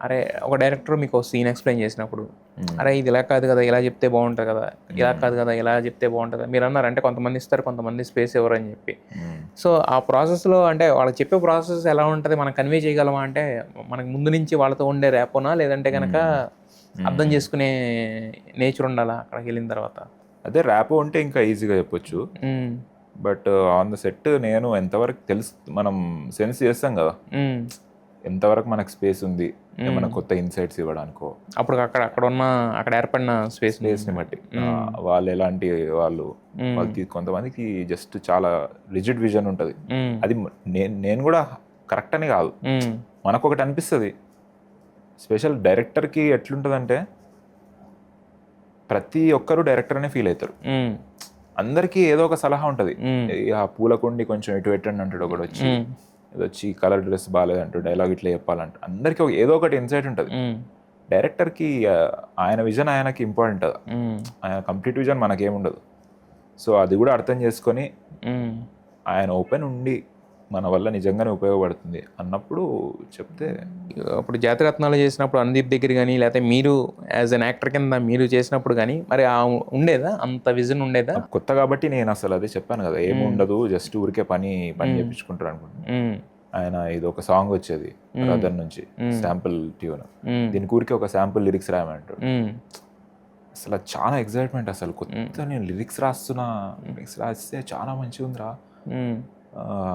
అరే ఒక డైరెక్టర్ మీకు ఒక సీన్ ఎక్స్ప్లెయిన్ చేసినప్పుడు, అరే ఇది ఇలా కాదు కదా, ఇలా చెప్తే బాగుంటుంది కదా, ఇలా కాదు కదా, ఇలా చెప్తే బాగుంటుంది, మీరు అన్నారు అంటే కొంతమంది ఇస్తారు కొంతమంది స్పేస్ ఎవరు అని చెప్పి. సో ఆ ప్రాసెస్లో అంటే వాళ్ళకి చెప్పే ప్రాసెస్ ఎలా ఉంటుంది, మనం కన్వే చేయగలమా అంటే మనకు ముందు నుంచి వాళ్ళతో ఉండే ర్యాపోనా, లేదంటే కనుక అర్థం చేసుకునే నేచర్ ఉండాలా అక్కడికి వెళ్ళిన తర్వాత? అదే ర్యాపో ఉంటే ఇంకా ఈజీగా చెప్పొచ్చు. బట్ ఆన్ ద సెట్ నేను ఎంతవరకు మనం సెన్స్ చేస్తాం కదా, ఎంతవరకు మనకు స్పేస్ ఉంది ఏమైనా కొత్త ఇన్సైట్స్ ఇవ్వడానికో, అప్పుడు అక్కడ ఏర్పడిన స్పేస్ని బట్టి వాళ్ళు ఎలాంటి వాళ్ళకి కొంతమందికి జస్ట్ చాలా రిజిడ్ విజన్ ఉంటుంది. అది నేను కూడా కరెక్ట్ అని కాదు, మనకు ఒకటి అనిపిస్తుంది. స్పెషల్ డైరెక్టర్కి ఎట్లుంటుందంటే ప్రతి ఒక్కరు డైరెక్టర్ అనే ఫీల్ అవుతారు. అందరికీ ఏదో ఒక సలహా ఉంటుంది. ఆ పూలకుండి కొంచెం ఇటు పెట్టండి అంటాడు ఒకటి వచ్చి, వచ్చి కలర్ డ్రెస్ బాగాలేదంటూ డైలాగ్ ఇట్లా చెప్పాలంట. అందరికీ ఏదో ఒకటి ఇన్సైట్ ఉంటుంది. డైరెక్టర్కి ఆయన విజన్ ఆయనకి ఇంపార్టెంట్, ఆయన కంప్లీట్ విజన్ మనకేముండదు. సో అది కూడా అర్థం చేసుకొని ఆయన ఓపెన్ ఉండి మన వల్ల నిజంగానే ఉపయోగపడుతుంది అన్నప్పుడు చెప్తే. అప్పుడు జాతిరత్నాలు చేసినప్పుడు అనుదీప్ దగ్గర కానీ, లేకపోతే మీరు యాజ్ అన్ యాక్టర్ కింద మీరు చేసినప్పుడు కానీ మరి ఉండేదా అంత విజన్ ఉండేదా? కొత్త కాబట్టి నేను అసలు అదే చెప్పాను కదా, ఏమి ఉండదు, జస్ట్ ఊరికే పని చేయించుకుంటారు అనుకుంటున్నాను. ఆయన ఇది ఒక సాంగ్ వచ్చేది రదన్ నుంచి, శాంపుల్ ట్యూన్, దీనికి ఊరికే ఒక శాంపుల్ లిరిక్స్ రాయమంటాడు. అసలు చాలా ఎక్సైట్మెంట్, అసలు కొత్త నేను లిరిక్స్ రాస్తే చాలా మంచిగా ఉందిరా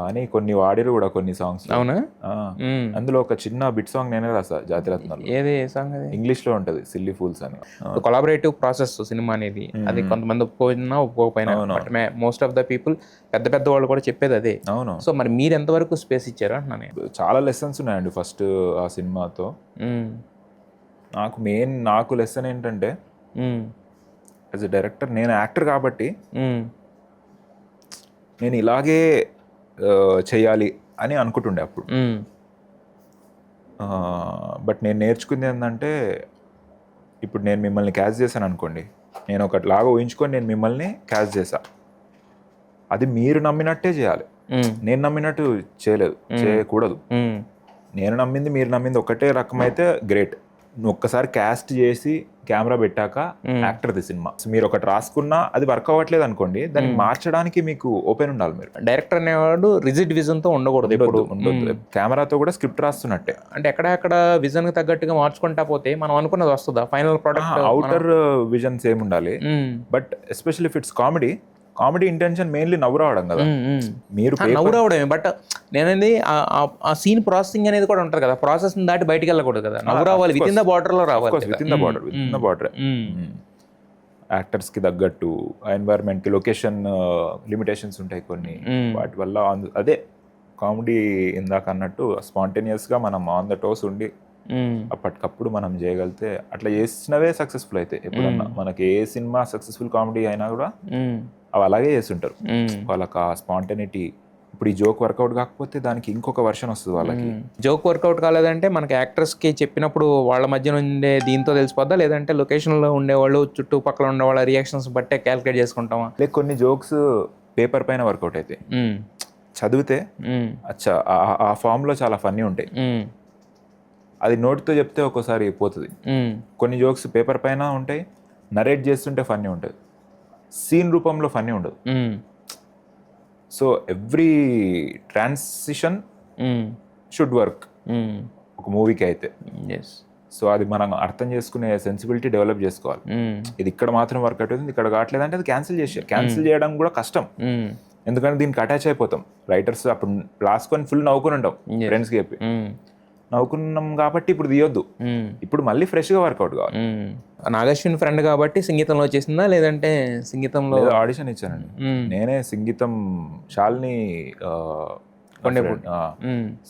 అని కొన్ని వాడారు కూడా కొన్ని సాంగ్స్. అవునా? అందులో ఒక చిన్న బిట్ సాంగ్ నేనే రాసా జాతిరత్నాలు. ఏది సాంగ్? ఇంగ్లీష్ లో ఉంటది, సిల్లీ ఫూల్స్ అని. కొలాబరేటివ్ ప్రాసెస్ సినిమా అనేది, అది కొంతమంది ఒప్పుకోకపోయినా మోస్ట్ ఆఫ్ ద పీపుల్ పెద్ద వాళ్ళు కూడా చెప్పేది అదే. అవును. సో మరి మీరు ఎంతవరకు స్పేస్ ఇచ్చారు అంటున్నాను. చాలా లెసన్స్ ఉన్నాయండి ఫస్ట్ ఆ సినిమాతో. నాకు లెసన్ ఏంటంటే, యాజ్ ఎ డైరెక్టర్, నేను యాక్టర్ కాబట్టి నేను ఇలాగే చెయ్యాలి అని అనుకుంటుండే అప్పుడు. బట్ నేను నేర్చుకుంది ఏంటంటే, ఇప్పుడు నేను మిమ్మల్ని క్యాచ్ చేశాను అనుకోండి, నేను ఒకటిలాగా ఊహించుకొని నేను మిమ్మల్ని క్యాచ్ చేశా, అది మీరు నమ్మినట్టే చేయాలి. నేను నమ్మినట్టు చేయకూడదు. నేను నమ్మింది మీరు నమ్మింది ఒకటే రకమైతే గ్రేట్. నువ్వు ఒక్కసారి క్యాస్ట్ చేసి కెమెరా పెట్టాక యాక్టర్ది సినిమా, మీరు ఒకటి రాసుకున్నా అది వర్క్ అవ్వట్లేదు అనుకోండి, దాన్ని మార్చడానికి మీకు ఓపెన్ ఉండాలి. మీరు డైరెక్టర్ అనేవాడు రిజిడ్ విజన్ తో ఉండకూడదు. కెమెరాతో కూడా స్క్రిప్ట్ రాస్తున్నట్టే, అంటే ఎక్కడెక్కడ విజన్ కి తగ్గట్టుగా మార్చుకుంటా పోతే మనం అనుకున్నది వస్తుందా final product? Outer vision same ఉండాలి. But especially if it's comedy intention mainly నవ్వు రావడం కదా. మీరు నవ్వు రావడమే, బట్ నేనేది ఆ సీన్ ప్రాసెసింగ్ అనేది కూడా ఉంటుంది కదా, ప్రాసెస్ దాటి బయటికి వెళ్ళకూడదు కదా, నవ్వు రావాలి, విత్ ఇన్ ద బార్డర్ లో రావాలి. With in the border actors కి తగ్గట్టు ఎన్వైరన్మెంట్, లొకేషన్ లిమిటేషన్స్ ఉంటాయి కొన్ని, వాటి వల్ల అదే కామెడీ ఇందాక అన్నట్టు స్పాంటేనియస్ గా మనం ఆన్ ద టోస్ ఉండి అప్పటికప్పుడు మనం చేయగలిగితే అట్లా చేసినవే సక్సెస్ఫుల్ అయితే. ఎప్పుడన్నా మనకి ఏ సినిమా సక్సెస్ఫుల్ కామెడీ అయినా కూడా అవి అలాగే చేస్తుంటారు. వాళ్ళకి ఆ స్పాంటనిటీ, ఇప్పుడు ఈ జోక్ వర్కౌట్ కాకపోతే దానికి ఇంకొక వర్షన్ వస్తుంది. వాళ్ళకి జోక్ వర్కౌట్ కాలేదంటే మనకి యాక్టర్స్కి చెప్పినప్పుడు వాళ్ళ మధ్య ఉండే దీంతో తెలిసిపోద్దా, లేదంటే లొకేషన్లో ఉండేవాళ్ళు చుట్టుపక్కల ఉండే వాళ్ళ రియాక్షన్స్ బట్టే క్యాలిక్యులేట్ చేసుకుంటామా? లేక కొన్ని జోక్స్ పేపర్ పైన వర్కౌట్ అయితే చదివితే అచ్చా ఆ ఫామ్లో చాలా ఫన్నీ ఉంటాయి, అది నోటితో చెప్తే ఒక్కోసారి పోతుంది. కొన్ని జోక్స్ పేపర్ పైన ఉంటాయి, నరేట్ చేస్తుంటే ఫన్నీ ఉంటుంది, సీన్ రూపంలో ఫన్నీ ఉండదు. So every transition should work ఒక మూవీకి అయితే. సో అది మనం అర్థం చేసుకునే సెన్సిబిలిటీ డెవలప్ చేసుకోవాలి. ఇది ఇక్కడ మాత్రం వర్క్ అవుతుంది, ఇక్కడ కావట్లేదు అంటే అది క్యాన్సిల్ చేయడం కూడా కష్టం. ఎందుకంటే దీనికి అటాచ్ అయిపోతాం రైటర్స్. అప్పుడు రాసుకొని ఫుల్ నవ్వుకుని ఉంటాం, ఫ్రెండ్స్కి చెప్పి నవ్వుకున్నాం కాబట్టి ఇప్పుడు తీయొద్దు, ఇప్పుడు మళ్ళీ ఫ్రెష్గా వర్కౌట్ కావాలి. నాగశ్విన్ ఫ్రెండ్ కాబట్టి సంగీతంలో వచ్చేసిందా, లేదంటే సంగీతంలో ఆడిషన్ ఇచ్చానండి నేనే. సంగీతం శాలిని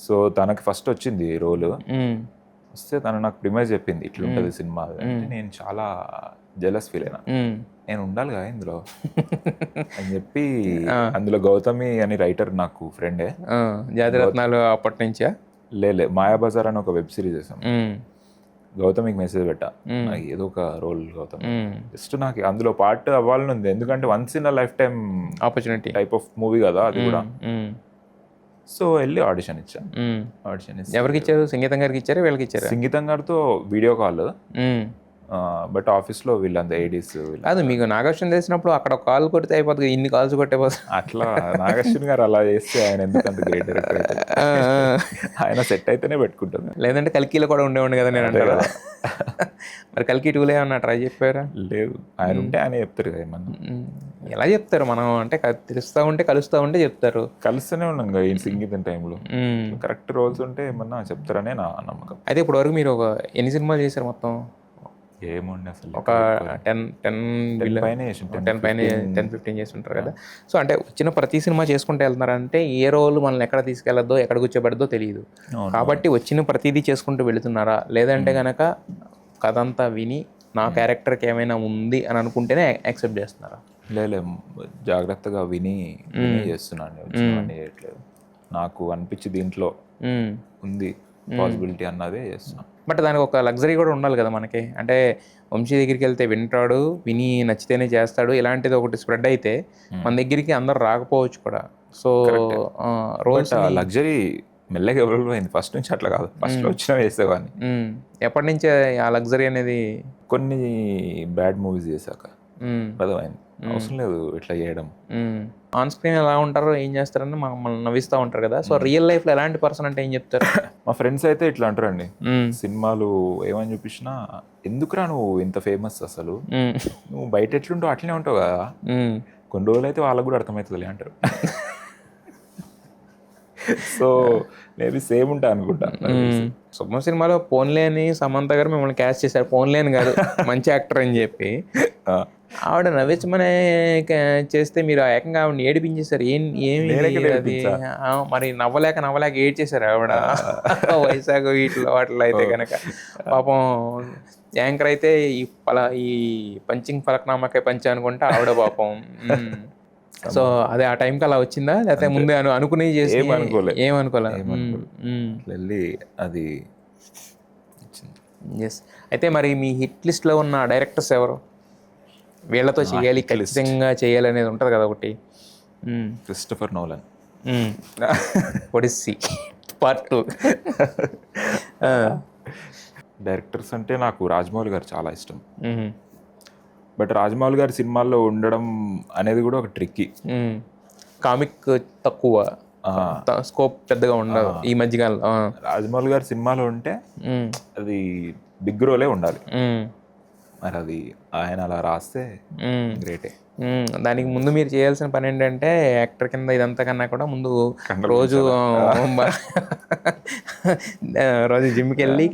సో తనకి ఫస్ట్ వచ్చింది రోల్, వస్తే తను నాకు ప్రిమైజ్ చెప్పింది ఇట్లుంటది సినిమా అంటే నేను చాలా జెలస్ ఫీల్ అయినా, నేను ఉండాలి కదా ఇందులో అని చెప్పి. అందులో గౌతమి అని రైటర్ నాకు ఫ్రెండే. జాతిరత్నాలు అప్పటి నుంచా? లే మాయాబజార్ అని ఒక వెబ్ సిరీస్ చేసాం, గౌతమికి మెసేజ్ పెట్టా, నాకు ఏదో ఒక రోల్ గౌతమ్, జస్ట్ నాకు అందులో పార్ట్ అవ్వాలని ఉంది, ఎందుకంటే once in a life time opportunity type of movie కదా అది కూడా. సో వెళ్ళి ఆడిషన్ ఇచ్చాను. ఆడిషన్ ఇచ్చి ఎవరికి ఇచ్చారు? సంగీతం గారికి ఇచ్చారు, వీళ్ళకి ఇచ్చారు? సంగీతం గారితో వీడియో కాల్, బట్ ఆఫీస్లో వీళ్ళంతా ఏడీస్ కాదు, మీకు నాగార్జున చేసినప్పుడు అక్కడ కాల్ కొడితే అయిపోతుంది, ఇన్ని కాల్స్ కొట్టేపోతుంది. అట్లా నాగార్జున గారు అలా చేస్తే ఆయన ఎందుకంత గ్రేట్ డైరెక్టర్ అయితే, ఆయన సెట్ అయితేనే పెట్టుకుంటాను, లేదంటే కల్కీలో కూడా ఉండేవాడు కదా నేను అంటారా? మరి కల్కి 2లో ఏమన్నా ట్రై చెప్పారా? లేదు, ఆయన ఉంటే ఆయన చెప్తారు కదా ఏమన్నా. ఎలా చెప్తారు? మనం అంటే తెలుస్తూ ఉంటే కలుస్తూ ఉంటే చెప్తారు. కలుస్తూనే ఉన్నాం కదా ఈ సంగీతం టైంలో, కరెక్ట్ రోల్స్ ఉంటే ఏమన్నా చెప్తారనే నా నమ్మకం. అయితే ఇప్పుడు వరకు మీరు ఎన్ని సినిమాలు చేశారు మొత్తం? ఏముండే అసలు ఒక 10 పైన 10-15 చేసి ఉంటారు కదా. సో అంటే వచ్చిన ప్రతి సినిమా చేసుకుంటూ వెళ్తున్నారంటే ఏ రోల్ మనల్ని ఎక్కడ తీసుకెళ్లదో ఎక్కడ కూర్చోబెడదో తెలియదు, కాబట్టి వచ్చిన ప్రతిదీ చేసుకుంటూ వెళుతున్నారా, లేదంటే కనుక కథ అంతా విని నా క్యారెక్టర్కి ఏమైనా ఉంది అని అనుకుంటేనే యాక్సెప్ట్ చేస్తున్నారా? లేదు, జాగ్రత్తగా విని చేస్తున్నాను, చేయట్లేదు. నాకు అనిపించి దీంట్లో ఉంది పాసిబిలిటీ అన్నదే చేస్తున్నాను. బట్ దానికి ఒక లగ్జరీ కూడా ఉండాలి కదా మనకి. అంటే వంశీ దగ్గరికి వెళ్తే వింటాడు, విని నచ్చితేనే చేస్తాడు, ఇలాంటిది ఒకటి స్ప్రెడ్ అయితే మన దగ్గరికి అందరు రాకపోవచ్చు కూడా. సో రోల్స్ లగ్జరీ మెల్లగా ఎవరు అయింది, ఫస్ట్ నుంచి అట్లా కాదు, ఫస్ట్ వచ్చిన వేసేవాడిని. ఎప్పటి నుంచే ఆ లగ్జరీ అనేది? కొన్ని బ్యాడ్ మూవీస్ చేశాక అర్థమైంది, అవసరం లేదు ఇట్లా చేయడం. ఆన్ స్క్రీన్ ఎలా ఉంటారో ఏం చేస్తారని మమ్మల్ని నవ్విస్తూ ఉంటారు కదా. సో రియల్ లైఫ్లో ఎలాంటి పర్సన్ అంటే ఏం చెప్తారు? మా ఫ్రెండ్స్ అయితే ఇట్లా అంటారండి, సినిమాలు ఏమని చూపించినా ఎందుకురా నువ్వు ఇంత ఫేమస్, అసలు నువ్వు బయట ఎట్లుంటావు అట్లనే ఉంటావు కదా, కొన్ని రోజులు అయితే వాళ్ళకు కూడా అర్థమవుతుంది అంటారు. సో మేబీ సేమ్ ఉంటా అనుకుంటా. శుభ్రం సినిమాలో పోన్లేని సమంత గారు మిమ్మల్ని క్యాస్ట్ చేశారు, పోన్లేని గారు మంచి యాక్టర్ అని చెప్పి. ఆవిడ నవ్వించమనే చేస్తే మీరు ఏకంగా ఆవిడని ఏడిపించేశారు. ఏమి అది మరి నవ్వలేక ఏడ్చేశారు ఆవిడ. వైజాగ్ వీటిలో వాటిలో అయితే కనుక పాపం యాంకర్ అయితే ఈ పంచింగ్ ఫలక్నామాకే పంచి అనుకుంటా ఆవిడ పాపం. సో అదే ఆ టైంకి అలా వచ్చిందా, లేకపోతే ముందే అనుకునే చేసి ఏమనుకోలే? వెళ్ళి అది. ఎస్. అయితే మరి మీ హిట్ లిస్ట్లో ఉన్న డైరెక్టర్స్ ఎవరు? వీళ్ళతో చేయాలి, ఖచ్చితంగా చేయాలి అనేది ఉంటుంది కదా ఒకటి. Christopher Nolan, Odyssey part 2. Directors అంటే నాకు రాజమౌళి గారు చాలా ఇష్టం. బట్ రాజమౌళి గారి సినిమాల్లో ఉండడం అనేది కూడా ఒక ట్రిక్కీ. కామిక్ తక్కువ, స్కోప్ పెద్దగా ఉండదు ఈ మధ్యకాలంలో. రాజమౌళి గారి సినిమాలో ఉంటే అది బిగ్ రోలే ఉండాలి, మరి అది ఆయన అలా రాస్తే గ్రేటే. దానికి ముందు మీరు చేయాల్సిన పని ఏంటంటే యాక్టర్ కింద ఇదంతా కన్నా కూడా ముందు రోజు జిమ్కి వెళ్ళి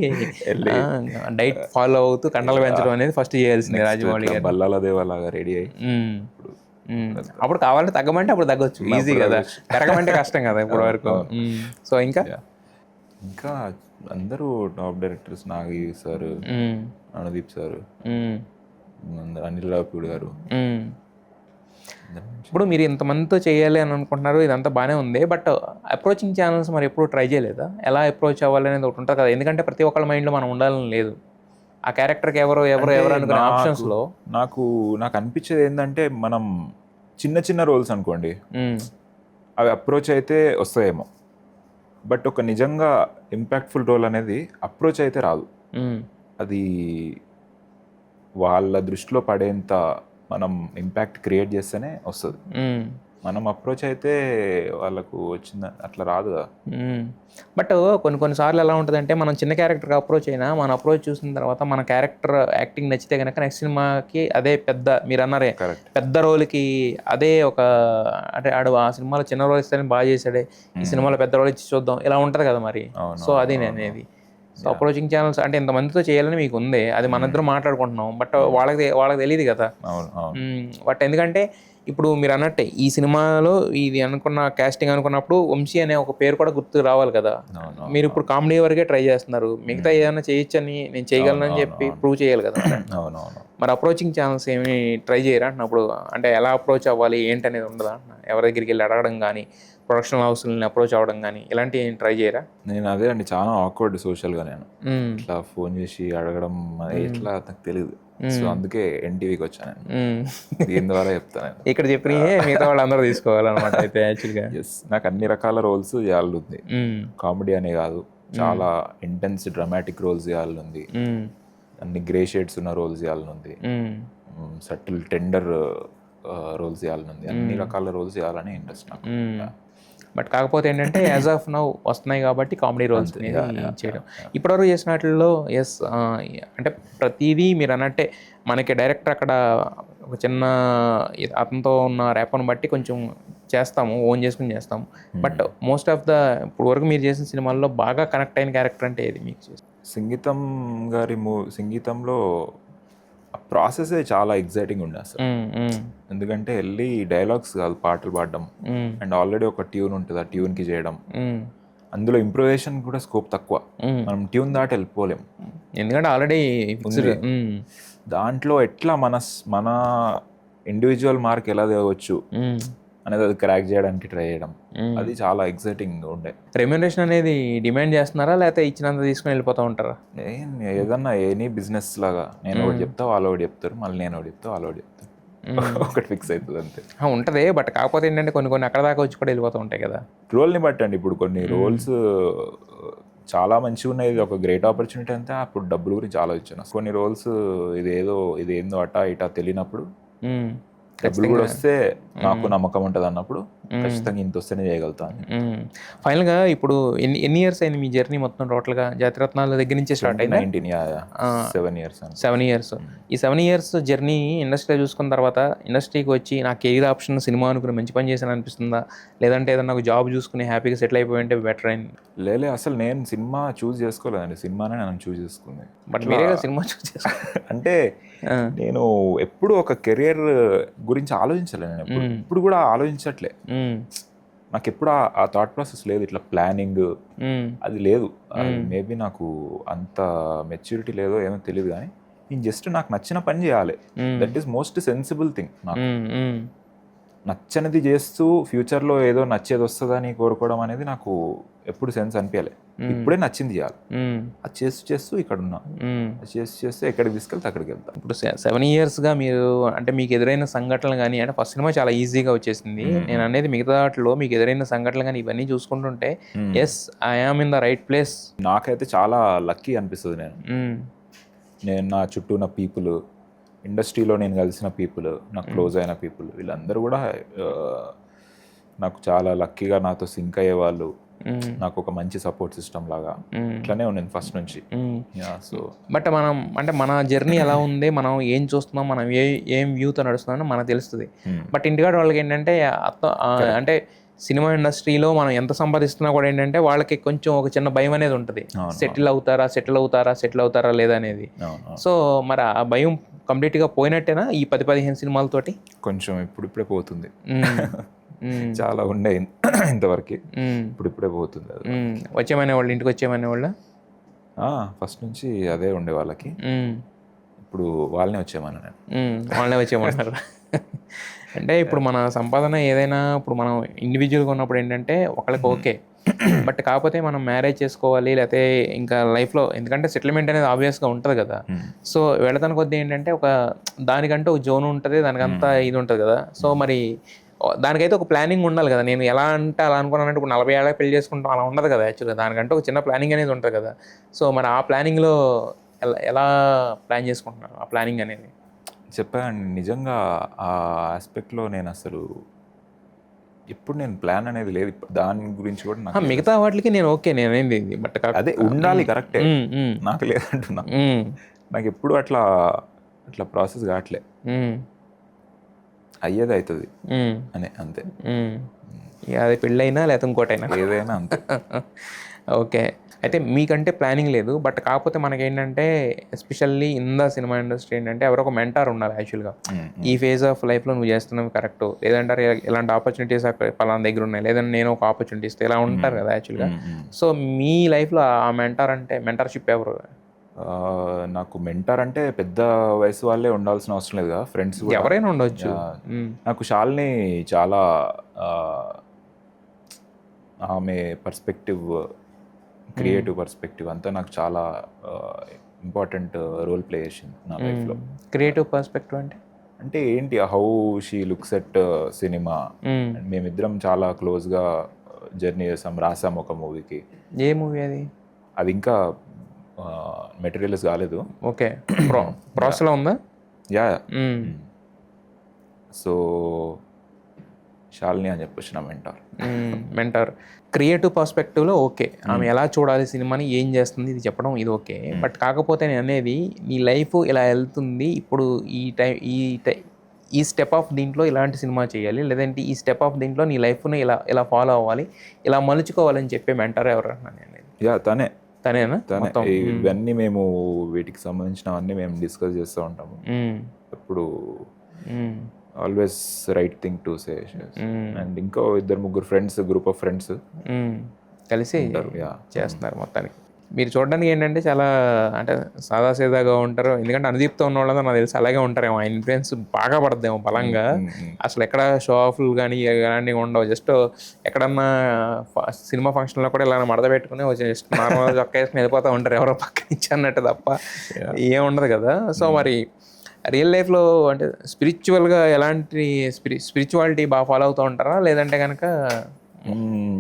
డైట్ ఫాలో అవుతూ కండలు పెంచడం అనేది ఫస్ట్ చేయాల్సింది రాజమౌళి గారు. బల్లాలదేవలాగా రెడీ అయ్యి అప్పుడు కావాలంటే తగ్గమంటే అప్పుడు తగ్గొచ్చు, ఈజీ కదా. పెరగమంటే కష్టం కదా ఇప్పుడు వరకు. సో ఇంకా అందరూ top directors, Nagi sir, Anudeep sir, Anil Ravipudi గారు. ఇప్పుడు మీరు ఇంతమందితో చేయాలి అని అనుకుంటున్నారు, ఇదంతా బాగానే ఉంది. బట్ అప్రోచింగ్ ఛానల్స్ మరి ఎప్పుడు ట్రై చేయలేదా? ఎలా అప్రోచ్ అవ్వాలి అనేది ఒకటి ఉంటుంది కదా, ఎందుకంటే ప్రతి ఒక్కళ్ళ మైండ్లో మనం ఉండాలని లేదు. ఆ క్యారెక్టర్కి ఎవరు అనుకునే ఆప్షన్స్లో నాకు అనిపించేది ఏంటంటే, మనం చిన్న రోల్స్ అనుకోండి, అవి అప్రోచ్ అయితే వస్తాయేమో, బట్ ఒక నిజంగా ఇంపాక్ట్ఫుల్ రోల్ అనేది అప్రోచ్ అయితే రాదు. అది వాళ్ళ దృష్టిలో పడేంత మనం ఇంపాక్ట్ క్రియేట్ చేస్తేనే వస్తుంది. మనం అప్రోచ్ అయితే వాళ్ళకు వచ్చింది అట్లా రాదు కదా. బట్ కొన్నిసార్లు ఎలా ఉంటుందంటే, మనం చిన్న క్యారెక్టర్కి అప్రోచ్ అయినా మన అప్రోచ్ చూసిన తర్వాత మన క్యారెక్టర్ యాక్టింగ్ నచ్చితే కనుక నెక్స్ట్ సినిమాకి అదే పెద్ద, మీరు అన్నారే పెద్ద రోల్కి అదే ఒక, అంటే ఆడు ఆ సినిమాలో చిన్న రోల్ ఇస్తేనే బాగా చేశాడే, ఈ సినిమాలో పెద్ద రోల్ ఇచ్చి చూద్దాం, ఇలా ఉంటుంది కదా మరి. సో అది నేను అనేది. సో అప్రోచింగ్ ఛానల్స్ అంటే ఇంతమందితో చేయాలని మీకు ఉంది, అది మన ఇద్దరు మాట్లాడుకుంటున్నాం, బట్ వాళ్ళకి తెలియదు కదా. బట్ ఎందుకంటే ఇప్పుడు మీరు అన్నట్టే ఈ సినిమాలో ఇది అనుకున్న కాస్టింగ్ అనుకున్నప్పుడు వంశీ అనే ఒక పేరు కూడా గుర్తు రావాలి కదా. మీరు ఇప్పుడు కామెడీ వరకే ట్రై చేస్తున్నారు, మిగతా ఏదైనా చేయొచ్చని నేను చేయగలనని చెప్పి ప్రూవ్ చేయాలి కదా. మరి అప్రోచింగ్ ఛానల్స్ ఏమి ట్రై చేయరా అంటున్నప్పుడు? అంటే ఎలా అప్రోచ్ అవ్వాలి ఏంటి అనేది ఉండదా? ఎవరి దగ్గరికి వెళ్ళి అడగడం కానీ, ప్రొడక్షన్ హౌస్ని అప్రోచ్ అవ్వడం కానీ ఇలాంటివి ఏం ట్రై చేయరా? నేను అదే అండి, చాలా ఆక్వర్డ్ సోషల్గా నేను ఇట్లా ఫోన్ చేసి అడగడం ఎట్లా నాకు తెలియదు. సో అందుకే ఎన్టీవీకి వచ్చాను నేను, దీని ద్వారా చెప్తాను. ఇక్కడ చెప్పినయే మిగతా వాళ్ళందరూ తీసుకోవాలన్నమాట అయితే యాక్చువల్గా. ఎస్, నాకు అన్ని రకాల రోల్స్ చేయాలనుంది, కామెడీ అనే కాదు, చాలా ఇంటెన్స్ డ్రామాటిక్ రోల్స్ చేయాలనుంది, అన్ని గ్రే షేడ్స్ ఉన్న రోల్స్ చేయాలనుంది, సటిల్ టెండర్ రోల్స్ చేయాలనుంది, అన్ని రకాల రోల్స్ చేయాలని ఇంట్రెస్ట్ నాకు. బట్ కాకపోతే ఏంటంటే యాజ్ ఆఫ్ నౌ వస్తున్నాయి కాబట్టి కామెడీ రోల్స్ చేయడం. ఇప్పటివరకు చేసిన వాటిల్లో ఎస్ అంటే ప్రతిదీ మీరు అన్నట్టే మనకి డైరెక్టర్ అక్కడ ఒక చిన్న అతనితో ఉన్న ర్యాప్ను బట్టి కొంచెం చేస్తాము, ఓన్ చేసుకుని చేస్తాము. బట్ మోస్ట్ ఆఫ్ ద ఇప్పుడు వరకు మీరు చేసిన సినిమాల్లో బాగా కనెక్ట్ అయిన క్యారెక్టర్ అంటే ఏది మీకు? సంగీతం గారి సంగీతంలో ఆ ప్రాసెసే చాలా ఎగ్జైటింగ్ ఉండే అసలు. ఎందుకంటే వెళ్ళి డైలాగ్స్ కాదు, పాటలు పాడడం, అండ్ ఆల్రెడీ ఒక ట్యూన్ ఉంటుంది, ఆ ట్యూన్కి చేయడం, అందులో ఇంప్రూవేషన్ కూడా స్కోప్ తక్కువ, మనం ట్యూన్ దాటి వెళ్ళిపోలేం ఎందుకంటే ఆల్రెడీ దాంట్లో ఎట్లా మన ఇండివిజువల్ మార్క్ ఎలా తేవచ్చు అనేది అది క్రాక్ చేయడానికి ట్రై చేయడం, అది చాలా ఎగ్జైటింగ్ ఉండే. రెమ్యూనరేషన్ అనేది డిమాండ్ చేస్తున్నారా లేకపోతే ఇచ్చినంత తీసుకుని వెళ్ళిపోతూ ఉంటారా? ఏదన్నా ఎనీ బిజినెస్ లాగా, నేను ఒకటి చెప్తా వాళ్ళు ఒకటి చెప్తారు, మళ్ళీ నేను ఒకటి చెప్తా వాళ్ళు ఒకటి చెప్తారు, ఒకటి ఫిక్స్ అవుతుంది అంతే. ఉంటుంది, బట్ కాకపోతే ఏంటంటే కొన్ని అక్కడ దాకా వచ్చి కూడా వెళ్ళిపోతూ ఉంటాయి కదా. రోల్ని బట్టి అండి. ఇప్పుడు కొన్ని రోల్స్ చాలా మంచిగా ఉన్నాయి, ఇది ఒక గ్రేట్ ఆపర్చునిటీ అంతే, అప్పుడు డబ్బుల గురించి ఆలోచించాను. కొన్ని రోల్స్ ఇదేందో అటా ఇటా తెలియనప్పుడు డబ్బులు కూడా వస్తే నాకు నమ్మకం ఉంటుంది అన్నప్పుడు ఖచ్చితంగా ఇంత వస్తేనే చేయగలుగుతాను. ఫైనల్గా ఇప్పుడు ఎన్ని ఇయర్స్ అయింది మీ జర్నీ మొత్తం టోటల్గా? జాతిరత్నాల దగ్గర నుంచి స్టార్ట్ అయింది. 7 years. 7 years. ఈ 7 years జర్నీ ఇండస్ట్రీలో చూసుకున్న తర్వాత ఇండస్ట్రీకి వచ్చి నా కెరీర్ ఆప్షన్ సినిమా అనుకుని మంచి పని చేశాను అనిపిస్తుందా, లేదంటే ఏదన్నా ఒక జాబ్ చూసుకుని హ్యాపీగా సెటిల్ అయిపోయి ఉంటే బెటర్ అయింది? లేలే, అసలు నేను సినిమా చూస్ చేసుకోలేదండి, సినిమానే నన్ను చూస్ చేసుకుంది. బట్ మీరే సినిమా చూస్ చేసుకో అంటే నేను ఎప్పుడు ఒక కెరియర్ గురించి ఆలోచించలే, నేను ఇప్పుడు కూడా ఆలోచించట్లే. నాకు ఎప్పుడు ఆ థాట్ ప్రాసెస్ లేదు, ఇట్లా ప్లానింగ్ అది లేదు. మేబీ నాకు అంత మెచ్యూరిటీ లేదో ఏమో తెలియదు, కానీ నేను జస్ట్ నాకు నచ్చిన పని చేయాలి, that is most sensible thing. నాకు నచ్చనిది చేస్తూ ఫ్యూచర్లో ఏదో నచ్చేది వస్తుందని కోరుకోవడం అనేది నాకు ఎప్పుడు సెన్స్ అనిపించలే. ఇప్పుడే నచ్చింది చేయాలి, అది చేస్తూ ఇక్కడ ఉన్నా, అది చేస్తూ ఎక్కడికి తీసుకెళ్తే అక్కడికి వెళ్తాను. ఇప్పుడు 7 yearsగా మీరు అంటే మీకు ఎదురైన సంఘటనలు కానీ, అంటే ఫస్ట్ సినిమా చాలా ఈజీగా వచ్చేసింది, నేను అనేది మిగతా వాటిలో మీకు ఎదురైన సంఘటనలు కానీ ఇవన్నీ చూసుకుంటుంటే yes I am in the right place. నాకైతే చాలా లక్కీ అనిపిస్తుంది. నేను నా చుట్టూ ఉన్న పీపుల్, ఇండస్ట్రీలో నేను కలిసిన పీపుల్, నాకు క్లోజ్ అయిన పీపుల్, వీళ్ళందరూ కూడా నాకు చాలా లక్కీగా నాతో సింక్ అయ్యే వాళ్ళు, నాకు ఒక మంచి సపోర్ట్ సిస్టమ్ లాగా ఇట్లానే ఉండేది ఫస్ట్ నుంచి. సో బట్ మనం అంటే మన జర్నీ ఎలా ఉంది, మనం ఏం చూస్తున్నాం, మనం ఏం వ్యూతో నడుస్తున్నామో మనకు తెలుస్తుంది. బట్ ఇంటికాడ వాళ్ళకి ఏంటంటే అంటే సినిమా ఇండస్ట్రీలో మనం ఎంత సంపాదిస్తున్నా కూడా ఏంటంటే వాళ్ళకి కొంచెం ఒక చిన్న భయం అనేది ఉంటుంది, సెటిల్ అవుతారా లేదా అనేది. సో మరి ఆ భయం కంప్లీట్గా పోయినట్టేనా ఈ 10-15 సినిమాలతోటి? కొంచెం ఇప్పుడిప్పుడే పోతుంది, చాలా ఉండే ఇంతవరకు, ఇప్పుడిప్పుడే పోతుంది. వచ్చేమనే వాళ్ళు ఇంటికి వచ్చేమనే వాళ్ళ ఫస్ట్ నుంచి అదే ఉండే వాళ్ళకి, ఇప్పుడు వాళ్ళనే వచ్చేమన్నా వాళ్ళనే వచ్చేయమన్నారు. అంటే ఇప్పుడు మన సంపాదన ఏదైనా ఇప్పుడు మనం ఇండివిజువల్గా ఉన్నప్పుడు ఏంటంటే ఒకళ్ళకి ఓకే, బట్ కాకపోతే మనం మ్యారేజ్ చేసుకోవాలి లేకపోతే ఇంకా లైఫ్లో, ఎందుకంటే సెటిల్మెంట్ అనేది ఆబ్వియస్గా ఉంటుంది కదా. సో వెళతాను కొద్దీ ఏంటంటే ఒక దానికంటే ఒక జోన్ ఉంటుంది, దానికంతా ఇది ఉంటుంది కదా. సో మరి దానికైతే ఒక ప్లానింగ్ ఉండాలి కదా. నేను ఎలా అంటే అలా అనుకున్నానంటే ఇప్పుడు 40 ఏళ్ళకి పెళ్లి చేసుకుంటాం అలా ఉండదు కదా యాక్చువల్గా, దానికంటే ఒక చిన్న ప్లానింగ్ అనేది ఉంటుంది కదా. సో మరి ఆ ప్లానింగ్లో ఎలా ప్లాన్ చేసుకుంటున్నారు ఆ ప్లానింగ్ అనేది? చెప్పాను నిజంగా, ఆ ఆస్పెక్ట్లో నేను అసలు ఇప్పుడు నేను ప్లాన్ అనేది లేదు, దాని గురించి కూడా నాకు మిగతా వాటికి నేను ఓకే, నేనేంది బట్ అదే ఉండాలి కరెక్టే, నాకు లేదంటున్నా. నాకు ఎప్పుడు అట్లా ప్రాసెస్ కావట్లే, అయ్యేది అవుతుంది అని అంతే. అది పెళ్ళైనా లేకపోతే ఇంకోటైనా ఏదైనా అంతే. ఓకే, అయితే మీకంటే ప్లానింగ్ లేదు, బట్ కాకపోతే మనకేంటంటే especially in the cinema industry ఏంటంటే ఎవరో ఒక మెంటార్ ఉండాలి యాక్చువల్గా. ఈ ఫేజ్ ఆఫ్ లైఫ్లో నువ్వు చేస్తున్నావు కరెక్ట్, లేదంటే ఇలాంటి ఆపర్చునిటీస్ అక్కడ పలానా దగ్గర ఉన్నాయి, లేదంటే నేను ఒక ఆపర్చునిటీ ఇస్తే ఇలా ఉంటారు కదా యాక్చువల్గా. సో మీ లైఫ్లో ఆ మెంటార్ అంటే మెంటర్షిప్ ఎవరు? నాకు మెంటర్ అంటే పెద్ద వయసు వాళ్ళే ఉండాల్సిన అవసరం లేదు కదా, ఫ్రెండ్స్ ఎవరైనా ఉండొచ్చు. నాకు శాలిని చాలా ఆమె పర్స్పెక్టివ్, క్రియేటివ్ పర్స్పెక్టివ్ అంతా నాకు చాలా ఇంపార్టెంట్ రోల్ ప్లే చేసింది నా లైఫ్లో. క్రియేటివ్ పర్స్పెక్టివ్ అంటే ఏంటి, how she looks at cinema. మేమిద్దరం చాలా క్లోజ్గా జర్నీ చేసాం, రాసాం ఒక మూవీకి. ఏ మూవీ అది? అది ఇంకా మెటీరియల్స్ కాలేదు. ఓకే, ప్రాసెస్లో ఉందా? యా. సో శాలిని అని చెప్పొచ్చు నా మెంటార్. క్రియేటివ్ పర్స్పెక్టివ్లో ఓకే, ఆమె ఎలా చూడాలి సినిమాని, ఏం చేస్తుంది, ఇది చెప్పడం ఇది ఓకే. బట్ కాకపోతే నేను అనేది, నీ లైఫ్ ఇలా వెళ్తుంది ఇప్పుడు, ఈ స్టెప్ ఆఫ్ దీంట్లో ఇలాంటి సినిమా చేయాలి, లేదంటే ఈ స్టెప్ ఆఫ్ దీంట్లో నీ లైఫ్ని ఇలా ఫాలో అవ్వాలి, ఇలా మలుచుకోవాలని చెప్పే మెంటార్ ఎవరన్నా అనేది? యా, తనేనా? ఇవన్నీ మేము వీటికి సంబంధించినవన్నీ మేము డిస్కస్ చేస్తూ ఉంటాము ఎప్పుడు. Always right thing to say. And ఇంకో 2-3 ఫ్రెండ్స్, గ్రూప్ ఆఫ్ ఫ్రెండ్స్ కలిసి చేస్తున్నారు. మొత్తానికి మీరు చూడడానికి ఏంటంటే చాలా అంటే సాదాసీదాగా ఉంటారు. ఎందుకంటే అనుదీప్తో ఉన్న వాళ్ళంతా నాకు తెలిసి అలాగే ఉంటారేమో. ఆయన ఇన్ఫ్లుయెన్స్ బాగా పడద్దేమో బలంగా. అసలు ఎక్కడ షో ఆఫ్లు కానీ ఇలాంటివి ఉండవు. జస్ట్ ఎక్కడన్నా సినిమా ఫంక్షన్లో కూడా ఇలా మడత పెట్టుకుని జస్ట్ నార్మల్గా చొక్కా వేసుకుని వెళ్ళిపోతూ ఉంటారు ఎవరో పక్క నుంచి అన్నట్టు తప్ప ఏం ఉండదు కదా. సో మరి రియల్ లైఫ్లో అంటే స్పిరిచువల్గా ఎలాంటి స్పిరిచువాలిటీ బాగా ఫాలో అవుతూ ఉంటారా, లేదంటే కనుక?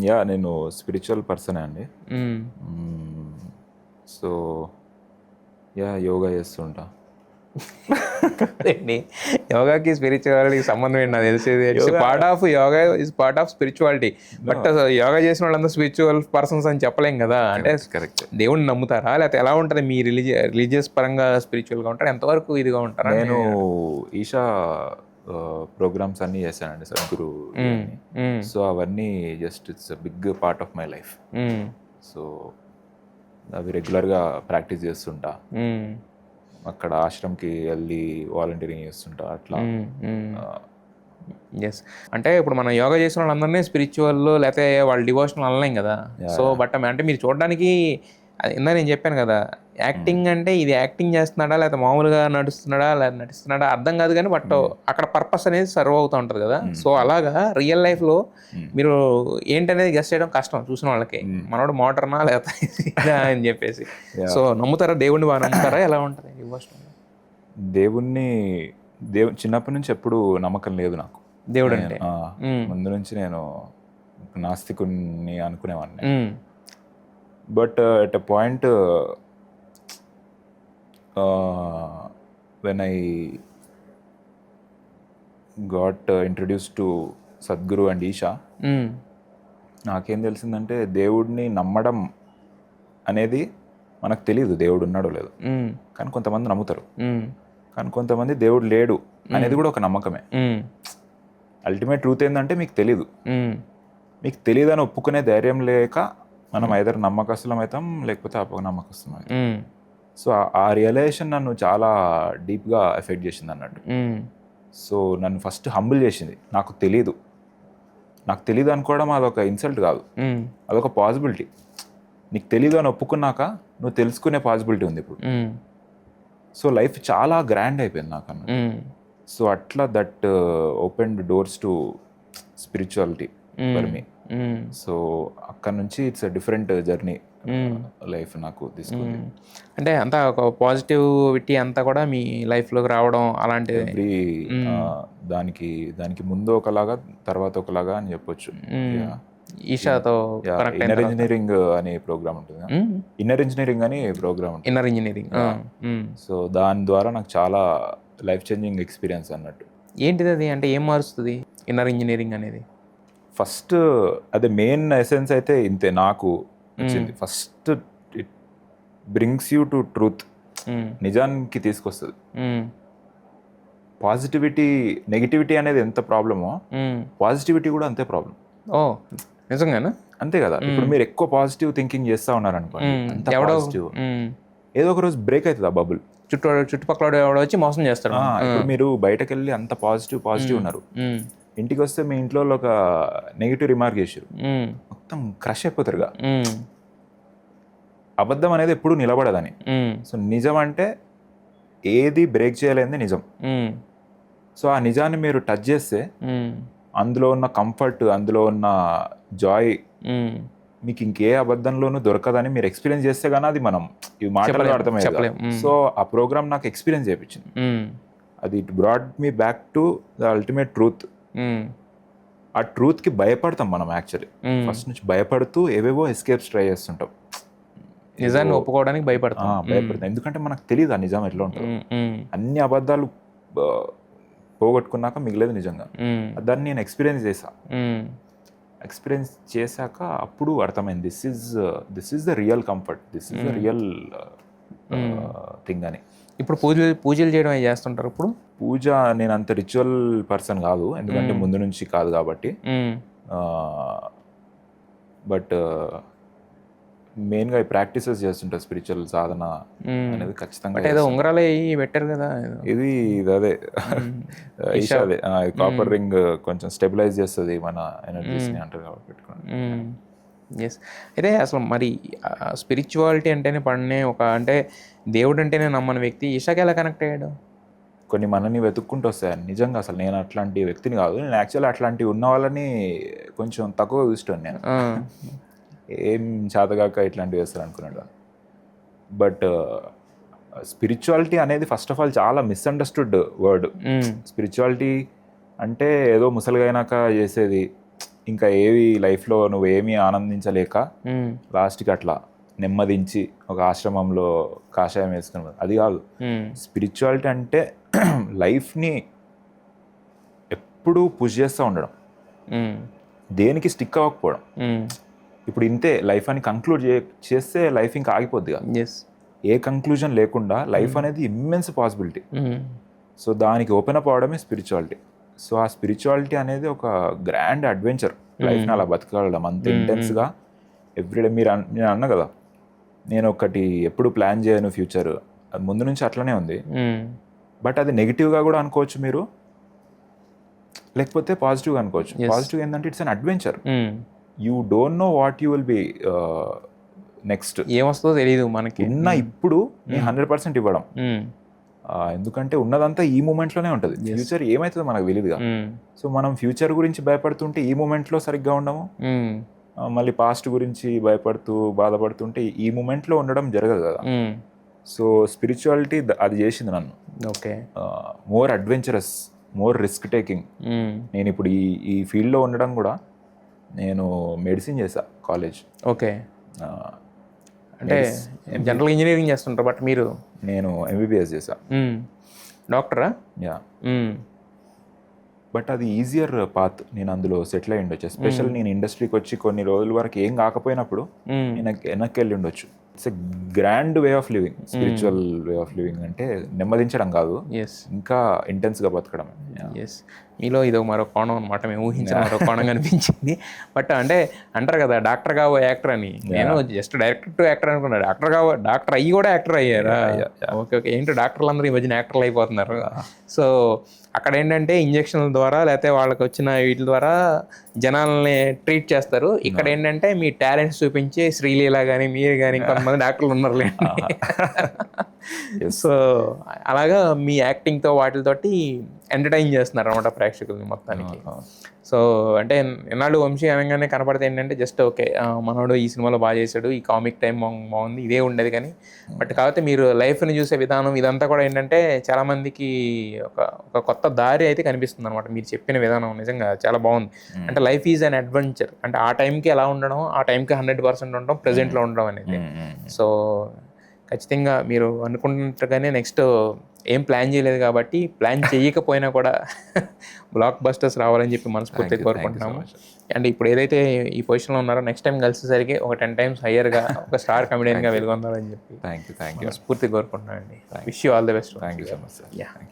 యా, నేను స్పిరిచువల్ పర్సనే అండి. సో యా, యోగా చేస్తుంటా. యోగాకి స్పిరిచువాలిటీకి సంబంధం ఏంటి? నాకు తెలిసేది part of yoga is part of spirituality. But yoga చేసిన వాళ్ళంతా స్పిరిచువల్ పర్సన్స్ అని చెప్పలేం కదా. అంటే దేవుడిని నమ్ముతారా, లేకపోతే ఎలా ఉంటుంది? మీ రిలీజియస్ పరంగా స్పిరిచువల్గా ఉంటారా, ఎంతవరకు ఇదిగా ఉంటారా? నేను ఈషా ప్రోగ్రామ్స్ అన్నీ చేశానండి, సద్గురు. సో అవన్నీ just it's big part of my life. So అవి రెగ్యులర్గా ప్రాక్టీస్ చేస్తుంటా. అక్కడ ఆశ్రమ్కి వెళ్ళి వాలంటీరింగ్ చేస్తుంటా అట్లా. ఎస్, అంటే ఇప్పుడు మనం యోగా చేసిన వాళ్ళందరినీ స్పిరిచువల్ లేకపోతే వాళ్ళు డివోషనల్ అనలేం కదా. సో బట్ అంటే మీరు చూడడానికి ఇందా నేను చెప్పాను కదా, యాక్టింగ్ అంటే ఇది యాక్టింగ్ చేస్తున్నాడా లేకపోతే మామూలుగా నటిస్తున్నాడా అర్థం కాదు, కానీ బట్ అక్కడ పర్పస్ అనేది సర్వ్ అవుతూ ఉంటుంది కదా. సో అలాగా రియల్ లైఫ్లో మీరు ఏంటనేది గెస్ చేయడం కష్టం చూసిన వాళ్ళకి. మనోడు మోడర్నా లేకపోతే అని చెప్పేసి. సో నమ్ముతారా? దేవుడిని బాగా నమ్ముతారా? ఎలా ఉంటుంది డివోషన్? దేవుణ్ణి చిన్నప్పటి నుంచి ఎప్పుడు నమ్మకం లేదు నాకు. దేవుడు అంటే ముందు నుంచి నేను నాస్తికుని అనుకునేవాడిని. But at a point when I got introduced to Sadhguru and Isha, నాకేం తెలిసిందంటే దేవుడిని నమ్మడం అనేది మనకు తెలియదు దేవుడు ఉన్నాడో లేదో, కానీ కొంతమంది నమ్ముతారు. కానీ కొంతమంది దేవుడు లేడు అనేది కూడా ఒక నమ్మకమే. అల్టిమేట్ ట్రూత్ ఏంటంటే మీకు తెలీదు. మీకు తెలియదని ఒప్పుకునే ధైర్యం లేక మనం ఐదర్ నమ్మకస్తులం అవుతాం, లేకపోతే అపనమ్మకస్తులం అవుతాం. సో ఆ రియలైజేషన్ నన్ను చాలా డీప్గా ఎఫెక్ట్ చేసింది అన్నట్టు. సో నన్ను ఫస్ట్ హంబుల్ చేసింది. నాకు తెలీదు అనుకోవడం అదొక ఇన్సల్ట్ కాదు, అదొక పాసిబిలిటీ. నీకు తెలీదు అని ఒప్పుకున్నాక నువ్వు తెలుసుకునే పాసిబిలిటీ ఉంది ఇప్పుడు. సో లైఫ్ చాలా గ్రాండ్ అయిపోయింది నాకు అన్నట్టు. సో అట్లా that opened doors to spirituality for me. So అక్కడ నుంచి ఇట్స్ డిఫరెంట్ జర్నీ లైఫ్ నాకు తీసుకుంది. అంటే అంతా ఒక పాజిటివిటీ అంతా కూడా మీ లైఫ్లోకి రావడం అలాంటిది. దానికి ముందు ఒకలాగా తర్వాత ఒకలాగా అని చెప్పొచ్చు. ఈషాతో ఇన్నర్ ఇంజనీరింగ్ అనే ప్రోగ్రామ్ ఉంటుంది. ఇన్నర్ ఇంజనీరింగ్ అని ప్రోగ్రామ్ ఉంటుంది. Inner engineering. సో దాని ద్వారా నాకు చాలా లైఫ్ చేంజింగ్ ఎక్స్పీరియన్స్ అన్నట్టు. ఏంటిది అది? అంటే ఏం మారుస్తుంది ఇన్నర్ ఇంజనీరింగ్ అనేది? ఫస్ట్ అదే మెయిన్ ఎసెన్స్ అయితే ఇంతే నాకు వచ్చింది. First it brings you to truth, నిజానికి తీసుకొస్తుంది. పాజిటివిటీ, నెగిటివిటీ అనేది ఎంత ప్రాబ్లమో పాజిటివిటీ కూడా అంతే ప్రాబ్లం. ఓ నిజంగానా? అంతే కదా. ఇప్పుడు మీరు ఎక్కువ పాజిటివ్ థింకింగ్ చేస్తా ఉన్నారనుకోండి, పాజిటివ్ ఏదో ఒక రోజు బ్రేక్ అవుతుంది ఆ బబుల్. చుట్టుపక్కల ఎవడో వచ్చి మోసం చేస్తాడు. ఇప్పుడు మీరు బయటకు వెళ్ళి అంత పాజిటివ్ ఉన్నారు, ఇంటికి వస్తే మీ ఇంట్లో ఒక నెగిటివ్ రిమార్క్ చేసారు, మొత్తం క్రష్ అయిపోతారుగా. అబద్ధం అనేది ఎప్పుడు నిలబడదని. సో నిజం అంటే ఏది బ్రేక్ చేయలేనిది నిజం. సో ఆ నిజాన్ని మీరు టచ్ చేస్తే అందులో ఉన్న కంఫర్ట్, అందులో ఉన్న జాయ్ మీకు ఇంకే అబద్ధంలోనూ దొరకదని మీరు ఎక్స్పీరియన్స్ చేస్తే కానీ అది మనం ఈ మాటల్లో అర్థమయ్యేది. సో ఆ ప్రోగ్రామ్ నాకు ఎక్స్పీరియన్స్ చేయించింది. అది it brought me back to the ultimate truth. ఆ ట్రూత్కి భయపడతాం మనం యాక్చువల్లీ. ఫస్ట్ నుంచి భయపడుతూ ఏవేవో ఎస్కేప్స్ ట్రై చేస్తుంటాం, నిజాన్ని ఒప్పుకోవడానికి భయపడతాం. ఎందుకంటే మనకు తెలియదు ఆ నిజం ఎట్లా ఉంటుంది. అన్ని అబద్ధాలు పోగొట్టుకున్నాక మిగిలేదు నిజంగా. దాన్ని నేను ఎక్స్పీరియన్స్ చేశాక అప్పుడు అర్థమైంది, this is the real comfort, this is the real thing అని. ఇప్పుడు పూజలు చేయడం చేస్తుంటారు. ఇప్పుడు పూజ నేను అంత రిచువల్ పర్సన్ కాదు, ఎందుకంటే ముందు నుంచి కాదు కాబట్టి. బట్ మెయిన్గా ఈ ప్రాక్టీసెస్ చేస్తుంటారు స్పిరిచువల్ సాధన అనేది ఖచ్చితంగా. ఏదో ఉంగరాలు పెట్టారు కదా, ఇది అదే ఈషా, అదే కాపర్ రింగ్ కొంచెం స్టెబిలైజ్ చేస్తుంది మన ఎనర్జీస్ని అంటారు కాబట్టి పెట్టుకోండి. ఎస్. అయితే అసలు మరి స్పిరిచువాలిటీ అంటేనే పడినే అంటే దేవుడు అంటేనే నమ్మని వ్యక్తి ఈషాకి ఎలా కనెక్ట్ అయ్యాడు? కొన్ని మనని వెతుక్కుంటూ వస్తాయి. నిజంగా అసలు నేను అట్లాంటి వ్యక్తిని కాదు. నేను యాక్చువల్లీ అట్లాంటివి ఉన్న వాళ్ళని కొంచెం తక్కువ చూస్తాను. నేను ఏం చేతగాక ఇట్లాంటివి వేస్తారు అనుకున్నాడు. బట్ స్పిరిచువాలిటీ అనేది ఫస్ట్ ఆఫ్ ఆల్ చాలా మిస్అండర్స్టూడ్ వర్డ్. స్పిరిచువాలిటీ అంటే ఏదో ముసలిగైనాక చేసేది, ఇంకా ఏవి లైఫ్లో నువ్వు ఏమీ ఆనందించలేక లాస్ట్కి అట్లా నెమ్మదించి ఒక ఆశ్రమంలో కాషాయం వేసుకున్నది, అది కాదు. స్పిరిచువాలిటీ అంటే లైఫ్ని ఎప్పుడూ పుష్ చేస్తూ ఉండడం, దేనికి స్టిక్ అవ్వకపోవడం. ఇప్పుడు ఇంతే లైఫ్ అని కంక్లూడ్ చేస్తే లైఫ్ ఇంకా ఆగిపోద్ది కదా. ఏ కంక్లూజన్ లేకుండా లైఫ్ అనేది ఇమ్మెన్స్ పాసిబిలిటీ. సో దానికి ఓపెన్ అప్ అవడమే స్పిరిచువాలిటీ. సో ఆ స్పిరిచువాలిటీ అనేది ఒక గ్రాండ్ అడ్వెంచర్. లైఫ్ని అలా బతకగలడం అంత ఇంటెన్స్గా ఎవ్రీడే. నేను అన్నా కదా, నేను ఒకటి ఎప్పుడు ప్లాన్ చేయను ఫ్యూచర్, అది ముందు నుంచి అట్లనే ఉంది. బట్ అది నెగిటివ్గా కూడా అనుకోవచ్చు మీరు, లేకపోతే పాజిటివ్గా అనుకోవచ్చు. పాజిటివ్ ఏంటంటే it's an adventure. You don't know what you will be next, ఏమొస్తుందో తెలియదు మనకి. ఇప్పుడు నీ 100% ఇవ్వడం, ఎందుకంటే ఉన్నదంతా ఈ మూమెంట్లోనే ఉంటుంది. ఫ్యూచర్ ఏమవుతుందో మనకు తెలియదుగా. సో మనం ఫ్యూచర్ గురించి భయపడుతుంటే ఈ మూమెంట్లో సరిగ్గా ఉండము, మళ్ళీ పాస్ట్ గురించి భయపడుతూ బాధపడుతుంటే ఈ మూమెంట్లో ఉండడం జరగదు కదా. సో స్పిరిచువాలిటీ అది చేసింది నన్ను. Okay, more adventurous, more risk taking. నేను ఇప్పుడు ఈ ఫీల్డ్లో ఉండడం కూడా, నేను మెడిసిన్ చేశా కాలేజ్. ఓకే, అంటే జనరల్ ఇంజనీరింగ్ చేస్తుంటారు, బట్ మీరు? నేను MBBS చేశా. డాక్టరా? యా. బట్ అది ఈజియర్ పాత్, నేను అందులో సెటిల్ అయ్యి ఉండొచ్చు. ఎస్పెషల్ నేను ఇండస్ట్రీకి వచ్చి కొన్ని రోజుల వరకు ఏం కాకపోయినప్పుడు నేను వెనక్కి వెళ్ళి ఉండొచ్చు. It's a grand way of living. Spiritual way of living అంటే నెమ్మదించడం కాదు, ఇంకా ఇంటెన్స్గా బతకడం. ఎస్, మీలో ఇది మరో కోణం అనమాట, మేము ఊహించిన మరో కోణం కనిపించింది. బట్ అంటే అంటారు కదా డాక్టర్ కావో యాక్టర్ అని, నేను జస్ట్ డైరెక్టర్ టు యాక్టర్ అనుకున్నా. డాక్టర్ అయ్యి కూడా యాక్టర్ అయ్యారా? Okay okay. ఏంటో డాక్టర్లు అందరూ ఈ మధ్యన యాక్టర్లు అయిపోతున్నారు. సో అక్కడ ఏంటంటే ఇంజక్షన్ల ద్వారా లేకపోతే వాళ్ళకి వచ్చిన వీటి ద్వారా జనాలని ట్రీట్ చేస్తారు. ఇక్కడ ఏంటంటే మీ టాలెంట్స్ చూపించి శ్రీలీల కానీ మీరు కానీ కొంతమంది డాక్టర్లు ఉన్నారు. సో అలాగా మీ యాక్టింగ్తో వాటితోటి ఎంటర్టైన్ చేస్తున్నారు అనమాట ప్రేక్షకుల్ని మొత్తానికి. సో అంటే ఎన్నాళ్ళు వంశీ అనగానే కనపడితే ఏంటంటే జస్ట్ ఓకే మనోడు ఈ సినిమాలో బాగా చేశాడు, ఈ కామిక్ టైం బాగుంది, ఇదే ఉండేది. కానీ బట్ కాకపోతే మీరు లైఫ్ని చూసే విధానం ఇదంతా కూడా ఏంటంటే చాలామందికి ఒక కొత్త దారి అయితే కనిపిస్తుంది అనమాట. మీరు చెప్పిన విధానం నిజంగా చాలా బాగుంది. అంటే లైఫ్ ఈజ్ అన్ అడ్వెంచర్, అంటే ఆ టైంకి ఎలా ఉండడం, ఆ టైంకి 100% ఉండడం, ప్రెజెంట్లో ఉండడం అనేది. సో ఖచ్చితంగా మీరు అనుకుంటున్నట్టుగానే నెక్స్ట్ ఏం ప్లాన్ చేయలేదు కాబట్టి, ప్లాన్ చేయకపోయినా కూడా బ్లాక్ బస్టర్స్ రావాలని చెప్పి మనస్ఫూర్తిగా కోరుకుంటున్నాము. అండ్ ఇప్పుడు ఏదైతే ఈ పొజిషన్లో ఉన్నారో నెక్స్ట్ టైం కలిసేసరికి ఒక 10 times హయ్యర్గా ఒక స్టార్ కమెడియన్గా వెలుగొందాలని చెప్పి మనస్ఫూర్తిగా కోరుకుంటున్నాను అండి. Wish you all the best. Thank you so much sir. Yeah.